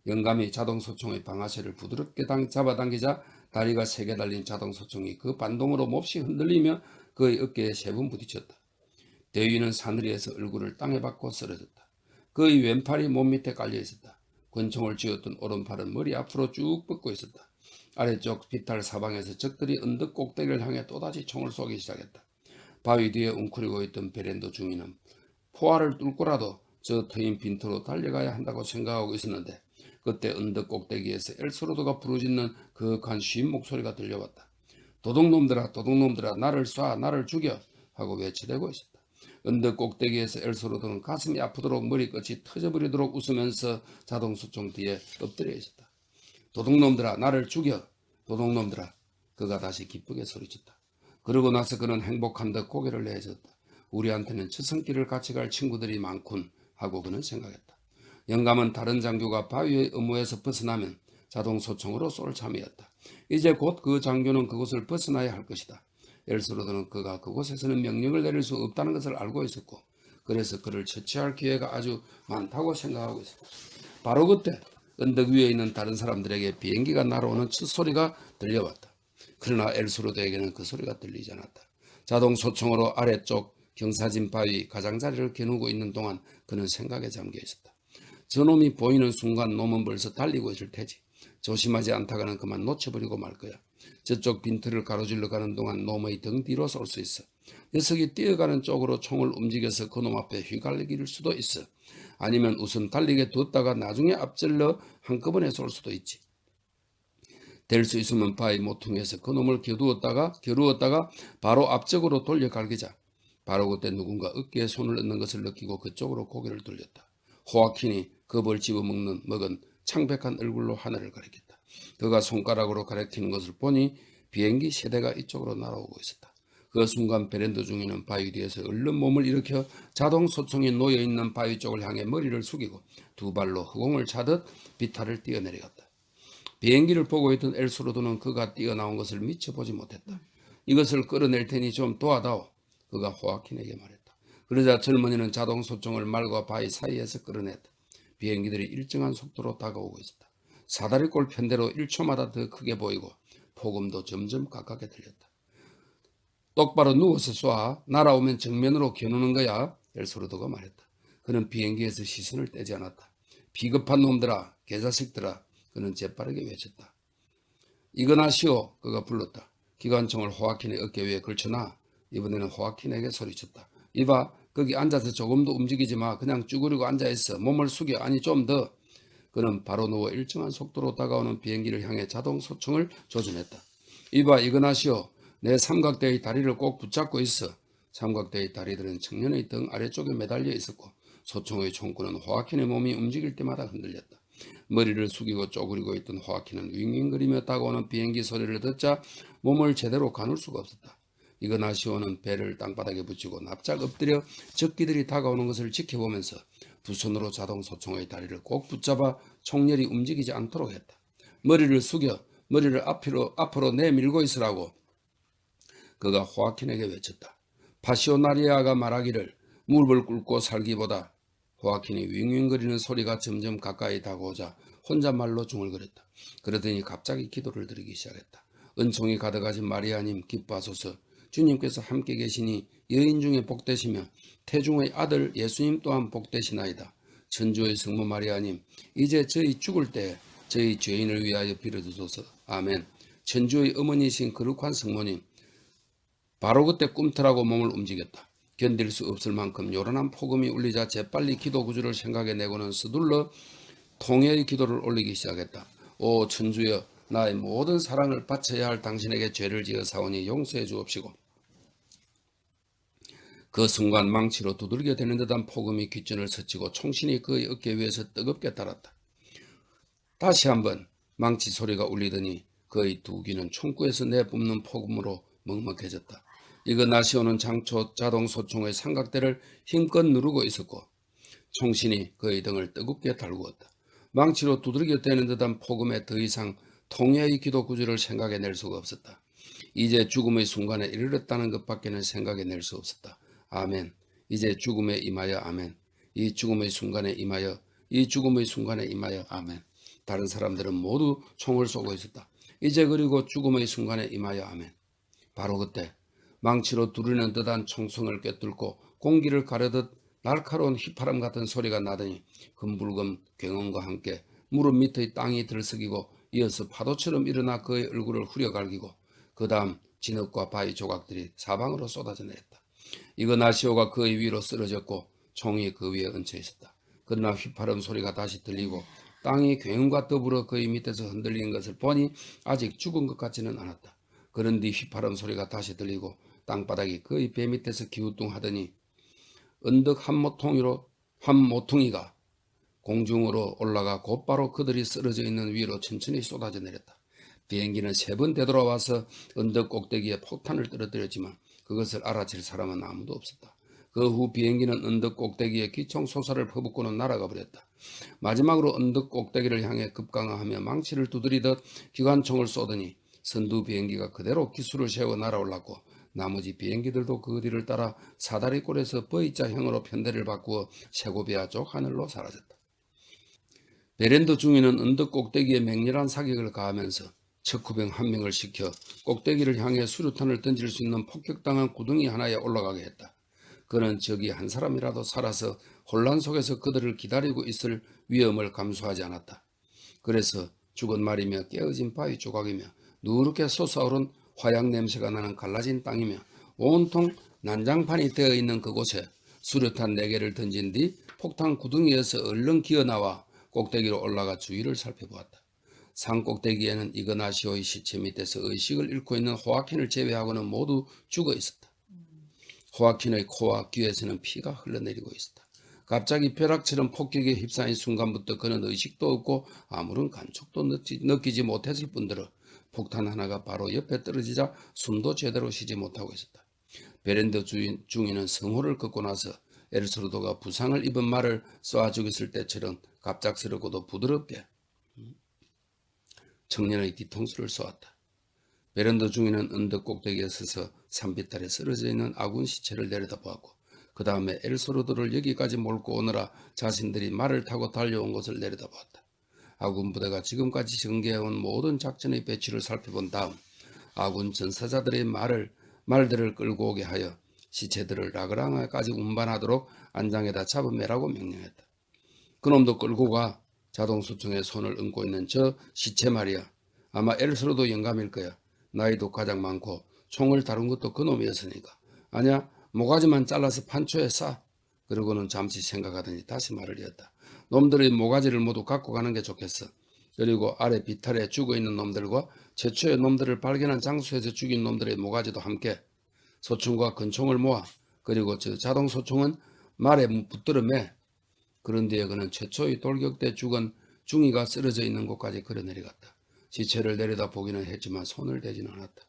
영감이 자동소총의 방아쇠를 부드럽게 잡아당기자 다리가 세게 달린 자동소총이 그 반동으로 몹시 흔들리며 그의 어깨에 세 번 부딪혔다. 대위는 사늘이에서 얼굴을 땅에 박고 쓰러졌다. 그의 왼팔이 몸 밑에 깔려 있었다. 권총을 쥐었던 오른팔은 머리 앞으로 쭉 뻗고 있었다. 아래쪽 비탈 사방에서 적들이 언덕 꼭대기를 향해 또다시 총을 쏘기 시작했다. 바위 뒤에 웅크리고 있던 베렌도 중위는 포화를 뚫고라도 저 트인 빈터로 달려가야 한다고 생각하고 있었는데 그때 언덕 꼭대기에서 엘스로드가 부르짖는 그윽한 쉰 목소리가 들려왔다. 도둑놈들아 도둑놈들아 나를 쏴 나를 죽여 하고 외치대고 있었다. 언덕 꼭대기에서 엘소로드는 가슴이 아프도록 머리끝이 터져버리도록 웃으면서 자동소총 뒤에 엎드려 있었다. 도둑놈들아 나를 죽여 도둑놈들아. 그가 다시 기쁘게 소리쳤다. 그러고 나서 그는 행복한 듯 고개를 내젓다. 우리한테는 저승길을 같이 갈 친구들이 많군 하고 그는 생각했다. 영감은 다른 장교가 바위의 음모에서 벗어나면 자동소총으로 쏠 참이었다. 이제 곧 그 장교는 그곳을 벗어나야 할 것이다. 엘스로드는 그가 그곳에서는 명령을 내릴 수 없다는 것을 알고 있었고 그래서 그를 처치할 기회가 아주 많다고 생각하고 있었다. 바로 그때 언덕 위에 있는 다른 사람들에게 비행기가 날아오는 첫 소리가 들려왔다. 그러나 엘스로드에게는 그 소리가 들리지 않았다. 자동소총으로 아래쪽 경사진 바위 가장자리를 겨누고 있는 동안 그는 생각에 잠겨 있었다. 저놈이 보이는 순간 놈은 벌써 달리고 있을 테지. 조심하지 않다가는 그만 놓쳐버리고 말 거야. 저쪽 빈틈을 가로질러 가는 동안 놈의 등 뒤로 쏠 수 있어. 녀석이 뛰어가는 쪽으로 총을 움직여서 그놈 앞에 휘갈길 수도 있어. 아니면 우선 달리게 뒀다가 나중에 앞질러 한꺼번에 쏠 수도 있지. 될 수 있으면 바위 모퉁이에서 그놈을 겨루었다가 바로 앞쪽으로 돌려 갈기자. 바로 그때 누군가 어깨에 손을 얹는 것을 느끼고 그쪽으로 고개를 돌렸다. 호아킨이 겁을 집어먹은 창백한 얼굴로 하늘을 가리켰다. 그가 손가락으로 가리키는 것을 보니 비행기 세대가 이쪽으로 날아오고 있었다. 그 순간 베란다 중에는 바위 뒤에서 얼른 몸을 일으켜 자동소총이 놓여있는 바위 쪽을 향해 머리를 숙이고 두 발로 허공을 차듯 비탈을 뛰어내려갔다. 비행기를 보고 있던 엘스로드는 그가 뛰어나온 것을 미처 보지 못했다. 이것을 끌어낼 테니 좀 도와다오. 그가 호아킨에게 말했다. 그러자 젊은이는 자동소총을 말과 바위 사이에서 끌어냈다. 비행기들이 일정한 속도로 다가오고 있었다. 사다리꼴 편대로 1초마다 더 크게 보이고 폭음도 점점 가깝게 들렸다. 똑바로 누워서 쏴. 날아오면 정면으로 겨누는 거야. 엘스로드가 말했다. 그는 비행기에서 시선을 떼지 않았다. 비겁한 놈들아, 개자식들아. 그는 재빠르게 외쳤다. 이거나시오. 그가 불렀다. 기관총을 호아킨의 어깨 위에 걸쳐놔. 이번에는 호아킨에게 소리쳤다. 이봐, 거기 앉아서 조금도 움직이지 마. 그냥 쭈그리고 앉아있어. 몸을 숙여. 아니 좀 더. 그는 바로 누워 일정한 속도로 다가오는 비행기를 향해 자동소총을 조준했다. 이봐, 이거나시오. 내 삼각대의 다리를 꼭 붙잡고 있어. 삼각대의 다리들은 청년의 등 아래쪽에 매달려 있었고 소총의 총구는 호아킨의 몸이 움직일 때마다 흔들렸다. 머리를 숙이고 쪼그리고 있던 호아킨은 윙윙거리며 다가오는 비행기 소리를 듣자 몸을 제대로 가눌 수가 없었다. 이거나시오는 배를 땅바닥에 붙이고 납작 엎드려 적기들이 다가오는 것을 지켜보면서 두 손으로 자동소총의 다리를 꼭 붙잡아 총열이 움직이지 않도록 했다. 머리를 숙여 머리를 앞으로 내밀고 있으라고 그가 호아킨에게 외쳤다. 파시오나리아가 말하기를 무릎을 꿇고 살기보다. 호아킨이 윙윙거리는 소리가 점점 가까이 다가오자 혼잣말로 중얼거렸다. 그러더니 갑자기 기도를 드리기 시작했다. 은총이 가득하신 마리아님 기뻐하소서. 주님께서 함께 계시니 여인 중에 복되시며 태중의 아들 예수님 또한 복되시나이다. 천주의 성모 마리아님 이제 저희 죽을 때 저희 죄인을 위하여 빌어주소서. 아멘. 천주의 어머니이신 거룩한 성모님 바로 그때 꿈틀하고 몸을 움직였다. 견딜 수 없을 만큼 요란한 폭음이 울리자 재빨리 기도 구주를 생각해내고는 서둘러 통회의 기도를 올리기 시작했다. 오 천주여 나의 모든 사랑을 바쳐야 할 당신에게 죄를 지어 사오니 용서해 주옵시고. 그 순간 망치로 두들겨 대는 듯한 폭음이 귓전을 스치고 총신이 그의 어깨 위에서 뜨겁게 달았다. 다시 한번 망치 소리가 울리더니 그의 두 귀는 총구에서 내뿜는 폭음으로 먹먹해졌다. 이거나시오는 장초 자동소총의 삼각대를 힘껏 누르고 있었고 총신이 그의 등을 뜨겁게 달구었다. 망치로 두들겨 대는 듯한 폭음에 더 이상 통회의 기도 구주를 생각해낼 수가 없었다. 이제 죽음의 순간에 이르렀다는 것밖에는 생각해낼 수 없었다. 아멘. 이제 죽음에 임하여 아멘. 이 죽음의 순간에 임하여 이 죽음의 순간에 임하여 아멘. 다른 사람들은 모두 총을 쏘고 있었다. 이제 그리고 죽음의 순간에 임하여 아멘. 바로 그때 망치로 두르는 듯한 총성을 꿰뚫고 공기를 가르듯 날카로운 휘파람 같은 소리가 나더니 금불금 굉음과 함께 무릎 밑의 땅이 들썩이고 이어서 파도처럼 일어나 그의 얼굴을 후려갈기고 그 다음 진흙과 바위 조각들이 사방으로 쏟아져 내렸다. 이거나시오가 그의 위로 쓰러졌고 총이 그 위에 얹혀 있었다. 그러나 휘파람 소리가 다시 들리고 땅이 굉음과 더불어 그의 밑에서 흔들리는 것을 보니 아직 죽은 것 같지는 않았다. 그런 뒤 휘파람 소리가 다시 들리고 땅바닥이 거의 배 밑에서 기우뚱하더니 언덕 한 모퉁이가 공중으로 올라가 곧바로 그들이 쓰러져 있는 위로 천천히 쏟아져 내렸다. 비행기는 3번 되돌아와서 언덕 꼭대기에 폭탄을 떨어뜨렸지만 그것을 알아챌 사람은 아무도 없었다. 그 후 비행기는 언덕 꼭대기에 기총소사를 퍼붓고는 날아가 버렸다. 마지막으로 언덕 꼭대기를 향해 급강하하며 망치를 두드리듯 기관총을 쏘더니 선두 비행기가 그대로 기수를 세워 날아올랐고 나머지 비행기들도 그 뒤를 따라 사다리꼴에서 V자형으로 편대를 바꾸어 세고비아 쪽 하늘로 사라졌다. 베렌더 중위는 언덕 꼭대기에 맹렬한 사격을 가하면서 척후병 1명을 시켜 꼭대기를 향해 수류탄을 던질 수 있는 폭격당한 구덩이 하나에 올라가게 했다. 그는 적이 한 사람이라도 살아서 혼란 속에서 그들을 기다리고 있을 위험을 감수하지 않았다. 그래서 죽은 말이며 깨어진 바위 조각이며 누렇게 솟아오른 화약 냄새가 나는 갈라진 땅이며 온통 난장판이 되어 있는 그곳에 수류탄 4개를 던진 뒤 폭탄 구덩이에서 얼른 기어나와 꼭대기로 올라가 주위를 살펴보았다. 산 꼭대기에는 이그나시오의 시체 밑에서 의식을 잃고 있는 호아킨을 제외하고는 모두 죽어 있었다. 호아킨의 코와 귀에서는 피가 흘러내리고 있었다. 갑자기 벼락처럼 폭격에 휩싸인 순간부터 그는 의식도 없고 아무런 감촉도 느끼지 못했을 뿐더러 폭탄 하나가 바로 옆에 떨어지자 숨도 제대로 쉬지 못하고 있었다. 베렌더 중위는 성호를 걷고 나서 에르소르도가 부상을 입은 말을 쏘아 죽였을 때처럼 갑작스럽고도 부드럽게 청년의 뒤통수를 쏘았다. 베렌더 중위는 언덕 꼭대기에 서서 산비탈에 쓰러져 있는 아군 시체를 내려다보았고 그 다음에 에르소르도를 여기까지 몰고 오느라 자신들이 말을 타고 달려온 곳을 내려다보았다. 아군 부대가 지금까지 전개해온 모든 작전의 배치를 살펴본 다음 아군 전사자들의 말들을 끌고 오게 하여 시체들을 라그랑아까지 운반하도록 안장에다 잡아매라고 명령했다. 그놈도 끌고 가. 자동소총에 손을 얹고 있는 저 시체 말이야. 아마 에르소르도 영감일 거야. 나이도 가장 많고 총을 다룬 것도 그놈이었으니까. 아니야, 모가지만 잘라서 판초에 싸. 그러고는 잠시 생각하더니 다시 말을 이었다. 놈들의 모가지를 모두 갖고 가는 게 좋겠어. 그리고 아래 비탈에 죽어있는 놈들과 최초의 놈들을 발견한 장소에서 죽인 놈들의 모가지도 함께 소총과 근총을 모아 그리고 저 자동소총은 말에 붙들어 매. 그런 뒤에 그는 최초의 돌격대 죽은 중이가 쓰러져 있는 곳까지 걸어내려갔다. 시체를 내려다 보기는 했지만 손을 대지는 않았다.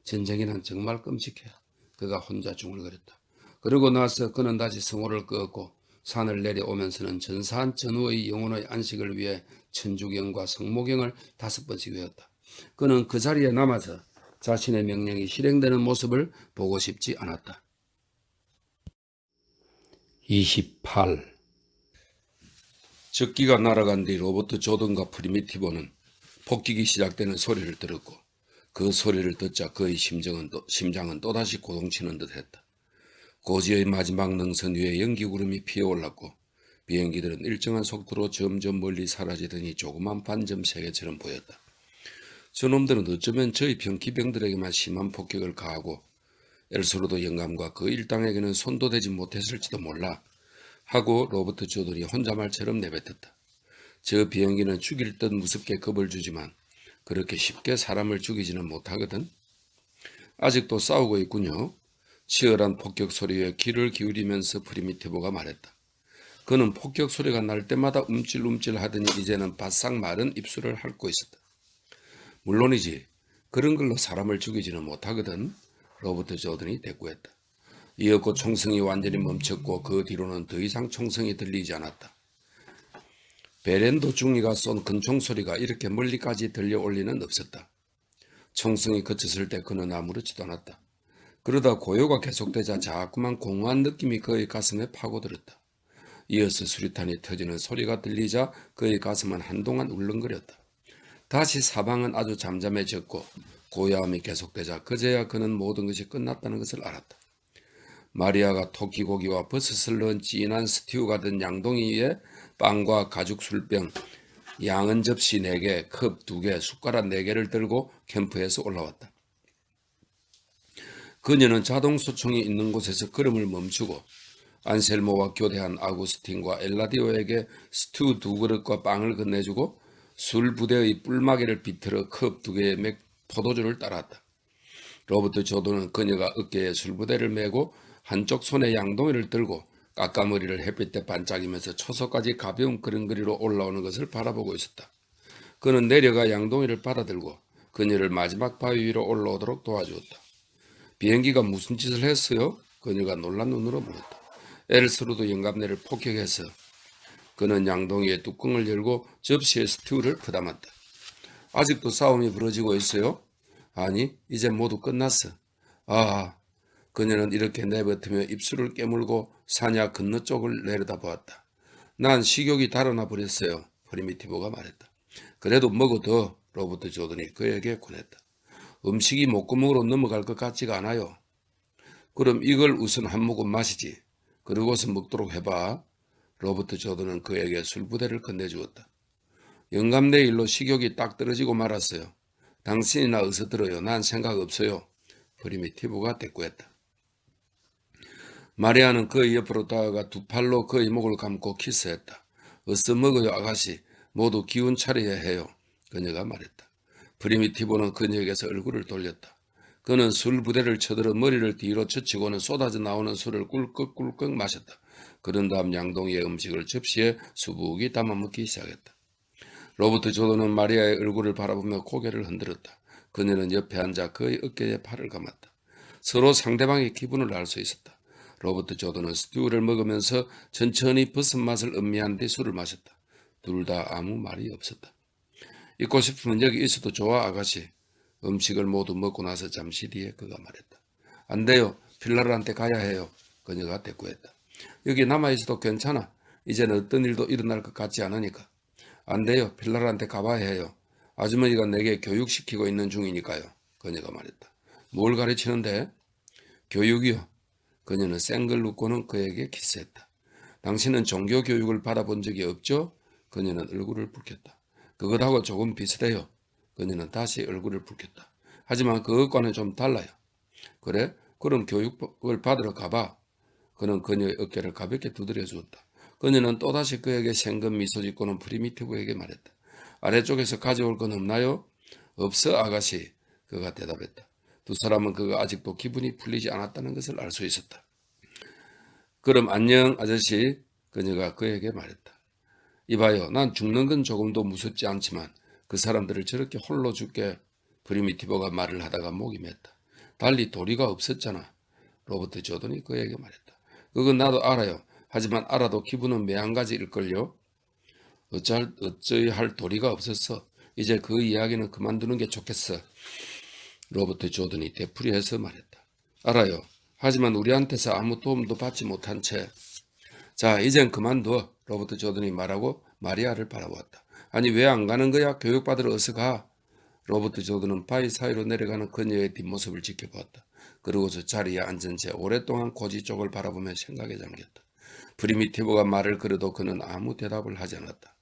전쟁이란 정말 끔찍해. 그가 혼자 중얼거렸다. 그러고 나서 그는 다시 성호를 끄었고 산을 내려오면서는 전사한 전우의 영혼의 안식을 위해 천주경과 성모경을 5번씩 외웠다. 그는 그 자리에 남아서 자신의 명령이 실행되는 모습을 보고 싶지 않았다. 28. 적기가 날아간 뒤 로버트 조던과 프리미티보는 폭격이 시작되는 소리를 들었고 그 소리를 듣자 그의 심장은 또다시 고동치는 듯했다. 고지의 마지막 능선 위에 연기구름이 피어올랐고 비행기들은 일정한 속도로 점점 멀리 사라지더니 조그만 반점 세계처럼 보였다. 저놈들은 어쩌면 저희 편 기병들에게만 심한 폭격을 가하고 엘소르도 영감과 그 일당에게는 손도 대지 못했을지도 몰라 하고 로버트 조던이 혼잣말처럼 내뱉었다. 저 비행기는 죽일 듯 무섭게 겁을 주지만 그렇게 쉽게 사람을 죽이지는 못하거든. 아직도 싸우고 있군요. 치열한 폭격 소리에 귀를 기울이면서 프리미티보가 말했다. 그는 폭격 소리가 날 때마다 움찔움찔 하더니 이제는 바싹 마른 입술을 핥고 있었다. 물론이지. 그런 걸로 사람을 죽이지는 못하거든. 로버트 조던이 대꾸했다. 이었고 총성이 완전히 멈췄고 그 뒤로는 더 이상 총성이 들리지 않았다. 베렌더 중위가 쏜 근총 소리가 이렇게 멀리까지 들려올 리는 없었다. 총성이 그쳤을 때 그는 아무렇지도 않았다. 그러다 고요가 계속되자 자꾸만 공허한 느낌이 그의 가슴에 파고들었다. 이어서 수류탄이 터지는 소리가 들리자 그의 가슴은 한동안 울렁거렸다. 다시 사방은 아주 잠잠해졌고 고요함이 계속되자 그제야 그는 모든 것이 끝났다는 것을 알았다. 마리아가 토끼고기와 버섯을 넣은 진한 스튜가 든 양동이 위에 빵과 가죽 술병, 양은 접시 4개, 컵 2개, 숟가락 4개를 들고 캠프에서 올라왔다. 그녀는 자동소총이 있는 곳에서 걸음을 멈추고 안셀모와 교대한 아구스틴과 엘라디오에게 스튜 2그릇과 빵을 건네주고 술 부대의 뿔마개를 비틀어 컵 2개의 포도주를 따랐다. 로버트 조던은 그녀가 어깨에 술부대를 메고 한쪽 손에 양동이를 들고 까까머리를 햇빛에 반짝이면서 초석까지 가벼운 그릉거리로 올라오는 것을 바라보고 있었다. 그는 내려가 양동이를 받아들고 그녀를 마지막 바위 위로 올라오도록 도와주었다. 비행기가 무슨 짓을 했어요? 그녀가 놀란 눈으로 물었다. 엘스로도 영감네를 폭격해서. 그는 양동이의 뚜껑을 열고 접시에 스튜를 퍼담았다. 아직도 싸움이 벌어지고 있어요? 아니, 이제 모두 끝났어. 아, 그녀는 이렇게 내뱉으며 입술을 깨물고 사냐 건너 쪽을 내려다보았다. 난 식욕이 달아나 버렸어요. 프리미티브가 말했다. 그래도 먹어도 로버트 조던이 그에게 권했다. 음식이 목구멍으로 넘어갈 것 같지가 않아요. 그럼 이걸 우선 한 모금 마시지. 그러고서 먹도록 해봐. 로버트 조던은 그에게 술부대를 건네주었다. 영감내 일로 식욕이 딱 떨어지고 말았어요. 당신이나 어서 들어요. 난 생각 없어요. 프리미티브가 대꾸했다. 마리아는 그의 옆으로 다가가 두 팔로 그의 목을 감고 키스했다. 어서 먹어요 아가씨. 모두 기운 차려야 해요. 그녀가 말했다. 프리미티브는 그녀에게서 얼굴을 돌렸다. 그는 술 부대를 쳐들어 머리를 뒤로 젖히고는 쏟아져 나오는 술을 꿀꺽꿀꺽 마셨다. 그런 다음 양동이의 음식을 접시에 수북이 담아 먹기 시작했다. 로버트 조던은 마리아의 얼굴을 바라보며 고개를 흔들었다. 그녀는 옆에 앉아 그의 어깨에 팔을 감았다. 서로 상대방의 기분을 알 수 있었다. 로버트 조던은 스튜를 먹으면서 천천히 벗은 맛을 음미한 뒤 술을 마셨다. 둘 다 아무 말이 없었다. 있고 싶으면 여기 있어도 좋아 아가씨. 음식을 모두 먹고 나서 잠시 뒤에 그가 말했다. 안 돼요. 필라르한테 가야 해요. 그녀가 대꾸했다. 여기 남아있어도 괜찮아. 이제는 어떤 일도 일어날 것 같지 않으니까. 안 돼요. 필라르한테 가봐야 해요. 아주머니가 내게 교육시키고 있는 중이니까요. 그녀가 말했다. 뭘 가르치는데? 교육이요. 그녀는 생글 웃고는 그에게 키스했다. 당신은 종교교육을 받아본 적이 없죠? 그녀는 얼굴을 붉혔다. 그것하고 조금 비슷해요. 그녀는 다시 얼굴을 붉혔다. 하지만 그것과는 좀 달라요. 그래? 그럼 교육을 받으러 가봐. 그는 그녀의 어깨를 가볍게 두드려 주었다. 그녀는 또다시 그에게 생근 미소 짓고는 프리미티브에게 말했다. 아래쪽에서 가져올 건 없나요? 없어 아가씨. 그가 대답했다. 두 사람은 그가 아직도 기분이 풀리지 않았다는 것을 알 수 있었다. 그럼 안녕 아저씨. 그녀가 그에게 말했다. 이봐요. 난 죽는 건 조금도 무섭지 않지만 그 사람들을 저렇게 홀로 죽게. 프리미티브가 말을 하다가 목이 맸다. 달리 도리가 없었잖아. 로버트 조던이 그에게 말했다. 그건 나도 알아요. 하지만 알아도 기분은 매한가지일걸요. 어찌 할 도리가 없었어. 이제 그 이야기는 그만두는 게 좋겠어. 로버트 조던이 되풀이해서 말했다. 알아요. 하지만 우리한테서 아무 도움도 받지 못한 채. 자, 이젠 그만둬. 로버트 조던이 말하고 마리아를 바라보았다. 아니 왜 안 가는 거야? 교육받으러 어서 가. 로버트 조던은 바위 사이로 내려가는 그녀의 뒷모습을 지켜보았다. 그러고서 자리에 앉은 채 오랫동안 고지 쪽을 바라보며 생각에 잠겼다. 프리미티브가 말을 걸어도 그는 아무 대답을 하지 않았다.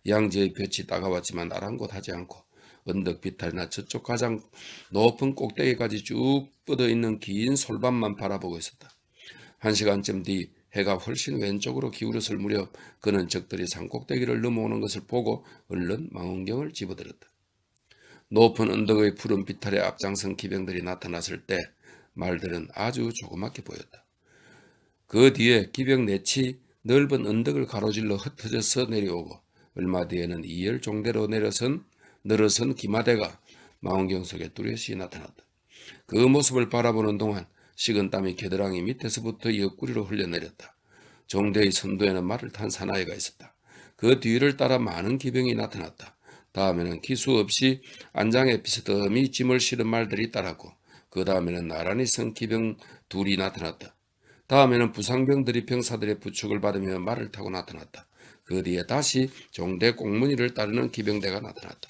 양지의 볕이 따가웠지만 아랑곳하지 않고 언덕 비탈이나 저쪽 가장 높은 꼭대기까지 쭉 뻗어있는 긴 솔밭만 바라보고 있었다. 1시간쯤 뒤 해가 훨씬 왼쪽으로 기울었을 무렵 그는 적들이 산꼭대기를 넘어오는 것을 보고 얼른 망원경을 집어들었다. 높은 언덕의 푸른 비탈에 앞장선 기병들이 나타났을 때 말들은 아주 조그맣게 보였다. 그 뒤에 기병 넷이 넓은 언덕을 가로질러 흩어져서 내려오고 얼마 뒤에는 2열 종대로 늘어선 기마대가 망원경 속에 뚜렷이 나타났다. 그 모습을 바라보는 동안 식은땀이 겨드랑이 밑에서부터 옆구리로 흘러내렸다. 종대의 선두에는 말을 탄 사나이가 있었다. 그 뒤를 따라 많은 기병이 나타났다. 다음에는 기수 없이 안장에 비스듬히 짐을 실은 말들이 따랐고 그 다음에는 나란히 선 기병 둘이 나타났다. 다음에는 부상병들이 병사들의 부축을 받으며 말을 타고 나타났다. 그 뒤에 다시 종대 꽁무니를 따르는 기병대가 나타났다.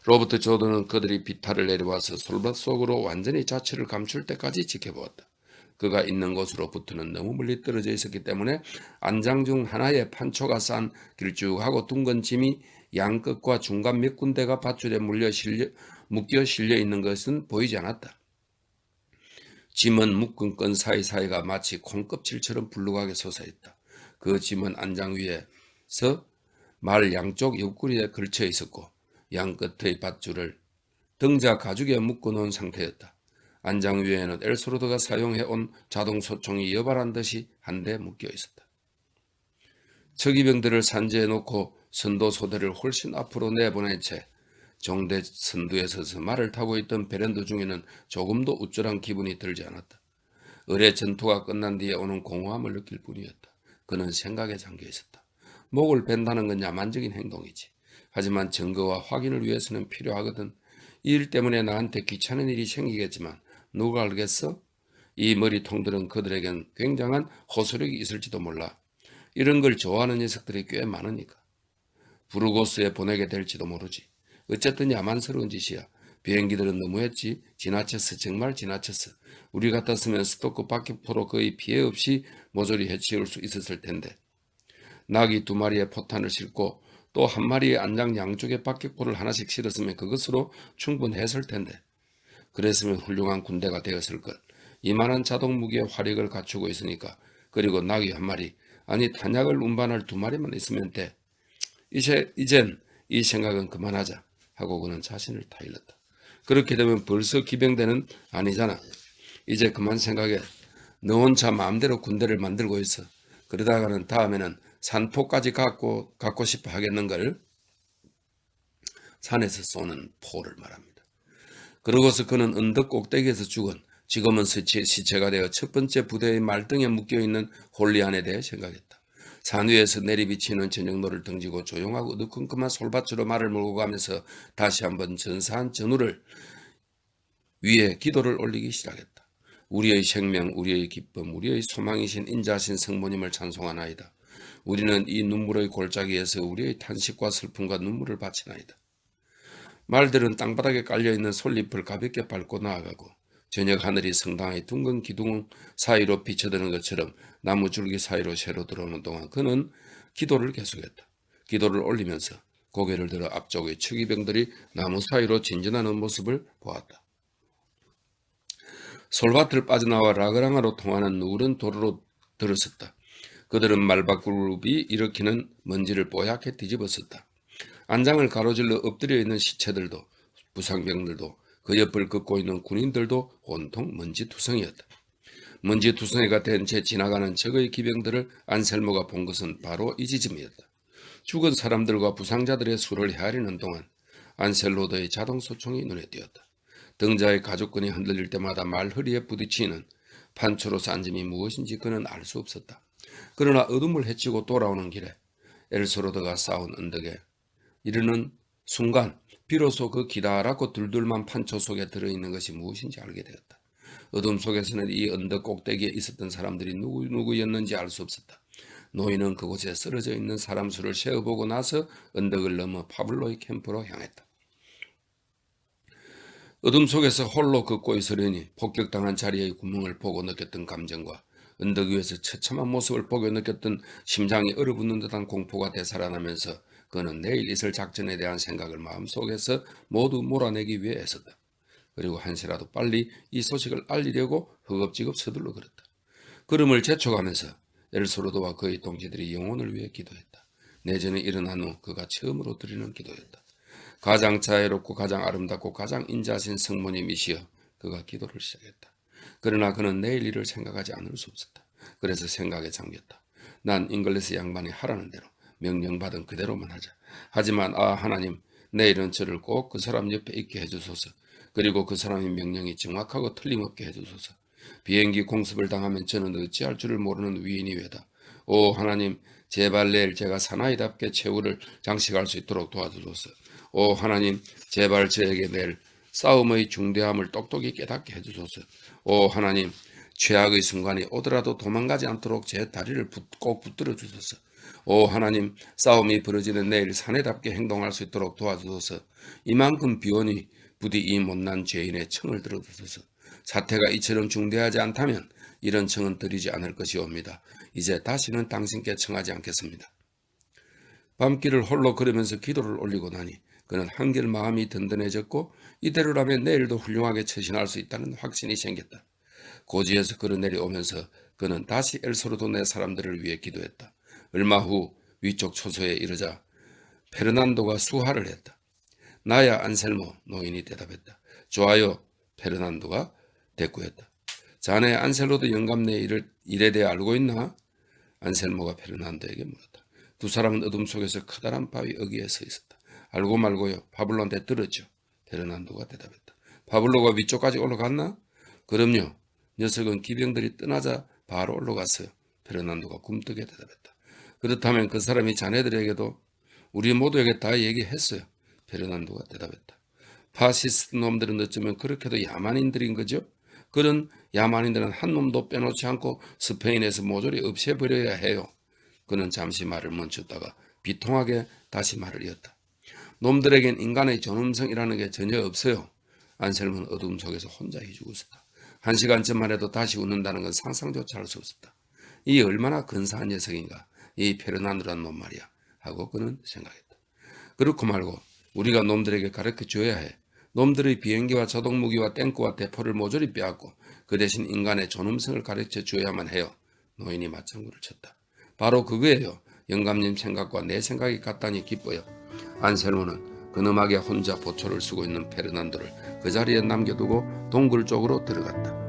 로버트 조던은 그들이 비탈을 내려와서 솔밭 속으로 완전히 자취를 감출 때까지 지켜보았다. 그가 있는 곳으로부터는 너무 멀리 떨어져 있었기 때문에 안장 중 하나에 판초가 싼 길쭉하고 둥근 짐이 양 끝과 중간 몇 군데가 밧줄에 묶여 실려 있는 것은 보이지 않았다. 짐은 묶은 끈 사이사이가 마치 콩껍질처럼 불룩하게 솟아있다. 그 짐은 안장 위에서 말 양쪽 옆구리에 걸쳐 있었고 양 끝의 밧줄을 등자 가죽에 묶어 놓은 상태였다. 안장 위에는 엘소르드가 사용해온 자동 소총이 여발한 듯이 한 대 묶여 있었다. 척이병들을 산지에 놓고 선도 소대를 훨씬 앞으로 내보낸 채 정대 선두에 서서 말을 타고 있던 베란드 중에는 조금도 우쭐한 기분이 들지 않았다. 을의 전투가 끝난 뒤에 오는 공허함을 느낄 뿐이었다. 그는 생각에 잠겨 있었다. 목을 벤다는 건 야만적인 행동이지. 하지만 증거와 확인을 위해서는 필요하거든. 이 일 때문에 나한테 귀찮은 일이 생기겠지만 누가 알겠어? 이 머리통들은 그들에겐 굉장한 호소력이 있을지도 몰라. 이런 걸 좋아하는 녀석들이 꽤 많으니까. 부르고스에 보내게 될지도 모르지. 어쨌든 야만스러운 짓이야. 비행기들은 너무했지. 지나쳤어. 정말 지나쳤어. 우리 같았으면 스토크 박격포로 거의 피해 없이 모조리 해치울 수 있었을 텐데. 낙이 2마리의 포탄을 싣고 또 1마리의 안장 양쪽에 박격포를 하나씩 실었으면 그것으로 충분했을 텐데. 그랬으면 훌륭한 군대가 되었을 것. 이만한 자동 무기의 화력을 갖추고 있으니까. 그리고 낙이 1마리, 아니 탄약을 운반할 2마리만 있으면 돼. 이젠 이 생각은 그만하자 하고 그는 자신을 타일렀다. 그렇게 되면 벌써 기병대는 아니잖아. 이제 그만 생각해. 너 혼자 마음대로 군대를 만들고 있어. 그러다가는 다음에는 산포까지 갖고 싶어 하겠는걸. 산에서 쏘는 포를 말합니다. 그러고서 그는 언덕 꼭대기에서 죽은 지금은 시체가 되어 첫 번째 부대의 말등에 묶여있는 홀리안에 대해 생각했다. 산 위에서 내리비치는 저녁노를 등지고 조용하고 어두컴컴한 솔밭으로 말을 몰고 가면서 다시 한번 전사한 전우를 위에 기도를 올리기 시작했다. 우리의 생명, 우리의 기쁨, 우리의 소망이신 인자하신 성모님을 찬송하나이다. 우리는 이 눈물의 골짜기에서 우리의 탄식과 슬픔과 눈물을 바치나이다. 말들은 땅바닥에 깔려있는 솔잎을 가볍게 밟고 나아가고 저녁 하늘이 성당의 둥근 기둥 사이로 비쳐드는 것처럼 나무 줄기 사이로 새로 들어오는 동안 그는 기도를 계속했다. 기도를 올리면서 고개를 들어 앞쪽의 척이병들이 나무 사이로 진전하는 모습을 보았다. 솔밭을 빠져나와 라그랑하로 통하는 누런 도로로 들어섰다. 그들은 말밭그룹이 일으키는 먼지를 뽀얗게 뒤집었었다. 안장을 가로질러 엎드려 있는 시체들도 부상병들도 그 옆을 걷고 있는 군인들도 온통 먼지투성이었다. 먼지투성이가 된 채 지나가는 적의 기병들을 안셀모가 본 것은 바로 이 지점이었다. 죽은 사람들과 부상자들의 수를 헤아리는 동안 안셀로드의 자동소총이 눈에 띄었다. 등자의 가죽끈이 흔들릴 때마다 말허리에 부딪히는 판초로서 앉음이 무엇인지 그는 알 수 없었다. 그러나 어둠을 헤치고 돌아오는 길에 엘소로드가 쌓은 언덕에 이르는 순간 비로소 그 기다랗고 둘둘만 판초 속에 들어있는 것이 무엇인지 알게 되었다. 어둠 속에서는 이 언덕 꼭대기에 있었던 사람들이 누구였는지 알 수 없었다. 노인은 그곳에 쓰러져 있는 사람 수를 세어보고 나서 언덕을 넘어 파블로의 캠프로 향했다. 어둠 속에서 홀로 걷고 있으려니 폭격당한 자리의 구멍을 보고 느꼈던 감정과 언덕 위에서 처참한 모습을 보고 느꼈던 심장이 얼어붙는 듯한 공포가 되살아나면서 그는 내일 있을 작전에 대한 생각을 마음속에서 모두 몰아내기 위해 애썼다. 그리고 한시라도 빨리 이 소식을 알리려고 허겁지겁 서둘러 걸었다. 걸음을 재촉하면서 엘소로드와 그의 동지들이 영혼을 위해 기도했다. 내전에 일어난 후 그가 처음으로 드리는 기도였다. 가장 자애롭고 가장 아름답고 가장 인자하신 성모님이시여 그가 기도를 시작했다. 그러나 그는 내일 일을 생각하지 않을 수 없었다. 그래서 생각에 잠겼다. 난 잉글리스 양반이 하라는 대로 명령받은 그대로만 하자. 하지만 하나님, 내일은 저를 꼭 그 사람 옆에 있게 해주소서. 그리고 그 사람의 명령이 정확하고 틀림없게 해주소서. 비행기 공습을 당하면 저는 어찌할 줄을 모르는 위인이 외다. 오 하나님, 제발 내일 제가 사나이답게 최후를 장식할 수 있도록 도와주소서. 오 하나님, 제발 저에게 내일 싸움의 중대함을 똑똑히 깨닫게 해주소서. 오 하나님, 최악의 순간이 오더라도 도망가지 않도록 제 다리를 꼭 붙들어 주소서. 오 하나님, 싸움이 벌어지는 내일 사내답게 행동할 수 있도록 도와주소서. 이만큼 비오니 부디 이 못난 죄인의 청을 들어주소서. 사태가 이처럼 중대하지 않다면 이런 청은 드리지 않을 것이옵니다. 이제 다시는 당신께 청하지 않겠습니다. 밤길을 홀로 걸으면서 기도를 올리고 나니 그는 한결 마음이 든든해졌고 이대로라면 내일도 훌륭하게 처신할 수 있다는 확신이 생겼다. 고지에서 걸어 내려오면서 그는 다시 엘소르도 내 사람들을 위해 기도했다. 얼마 후 위쪽 초소에 이르자 페르난도가 수하를 했다. 나야 안셀모, 노인이 대답했다. 좋아요. 페르난도가 대꾸했다. 자네 안셀로도 영감 내 일에 대해 알고 있나? 안셀모가 페르난도에게 물었다. 두 사람은 어둠 속에서 커다란 바위 어귀에 서 있었다. 알고 말고요. 파블로한테 들었죠. 페르난도가 대답했다. 파블로가 위쪽까지 올라갔나? 그럼요. 녀석은 기병들이 떠나자 바로 올라갔어요. 페르난도가 굼뜨게 대답했다. 그렇다면 그 사람이 자네들에게도 우리 모두에게 다 얘기했어요. 페르난도가 대답했다. 파시스트 놈들은 어쩌면 그렇게도 야만인들인 거죠? 그런 야만인들은 한 놈도 빼놓지 않고 스페인에서 모조리 없애버려야 해요. 그는 잠시 말을 멈췄다가 비통하게 다시 말을 이었다. 놈들에겐 인간의 존엄성이라는 게 전혀 없어요. 안셀모는 어둠 속에서 혼자 해주고 있었다. 1시간쯤만 해도 다시 웃는다는 건 상상조차 할 수 없었다. 이 얼마나 근사한 녀석인가. 이 페르난도란 놈 말이야. 하고 그는 생각했다. 그렇고 말고 우리가 놈들에게 가르쳐줘야 해. 놈들의 비행기와 저동무기와 탱크와 대포를 모조리 빼앗고 그 대신 인간의 존엄성을 가르쳐줘야만 해요. 노인이 맞장구를 쳤다. 바로 그거예요. 영감님 생각과 내 생각이 같다니 기뻐요. 안셀모는 근엄하게 혼자 보초를 쓰고 있는 페르난도를 그 자리에 남겨두고 동굴 쪽으로 들어갔다.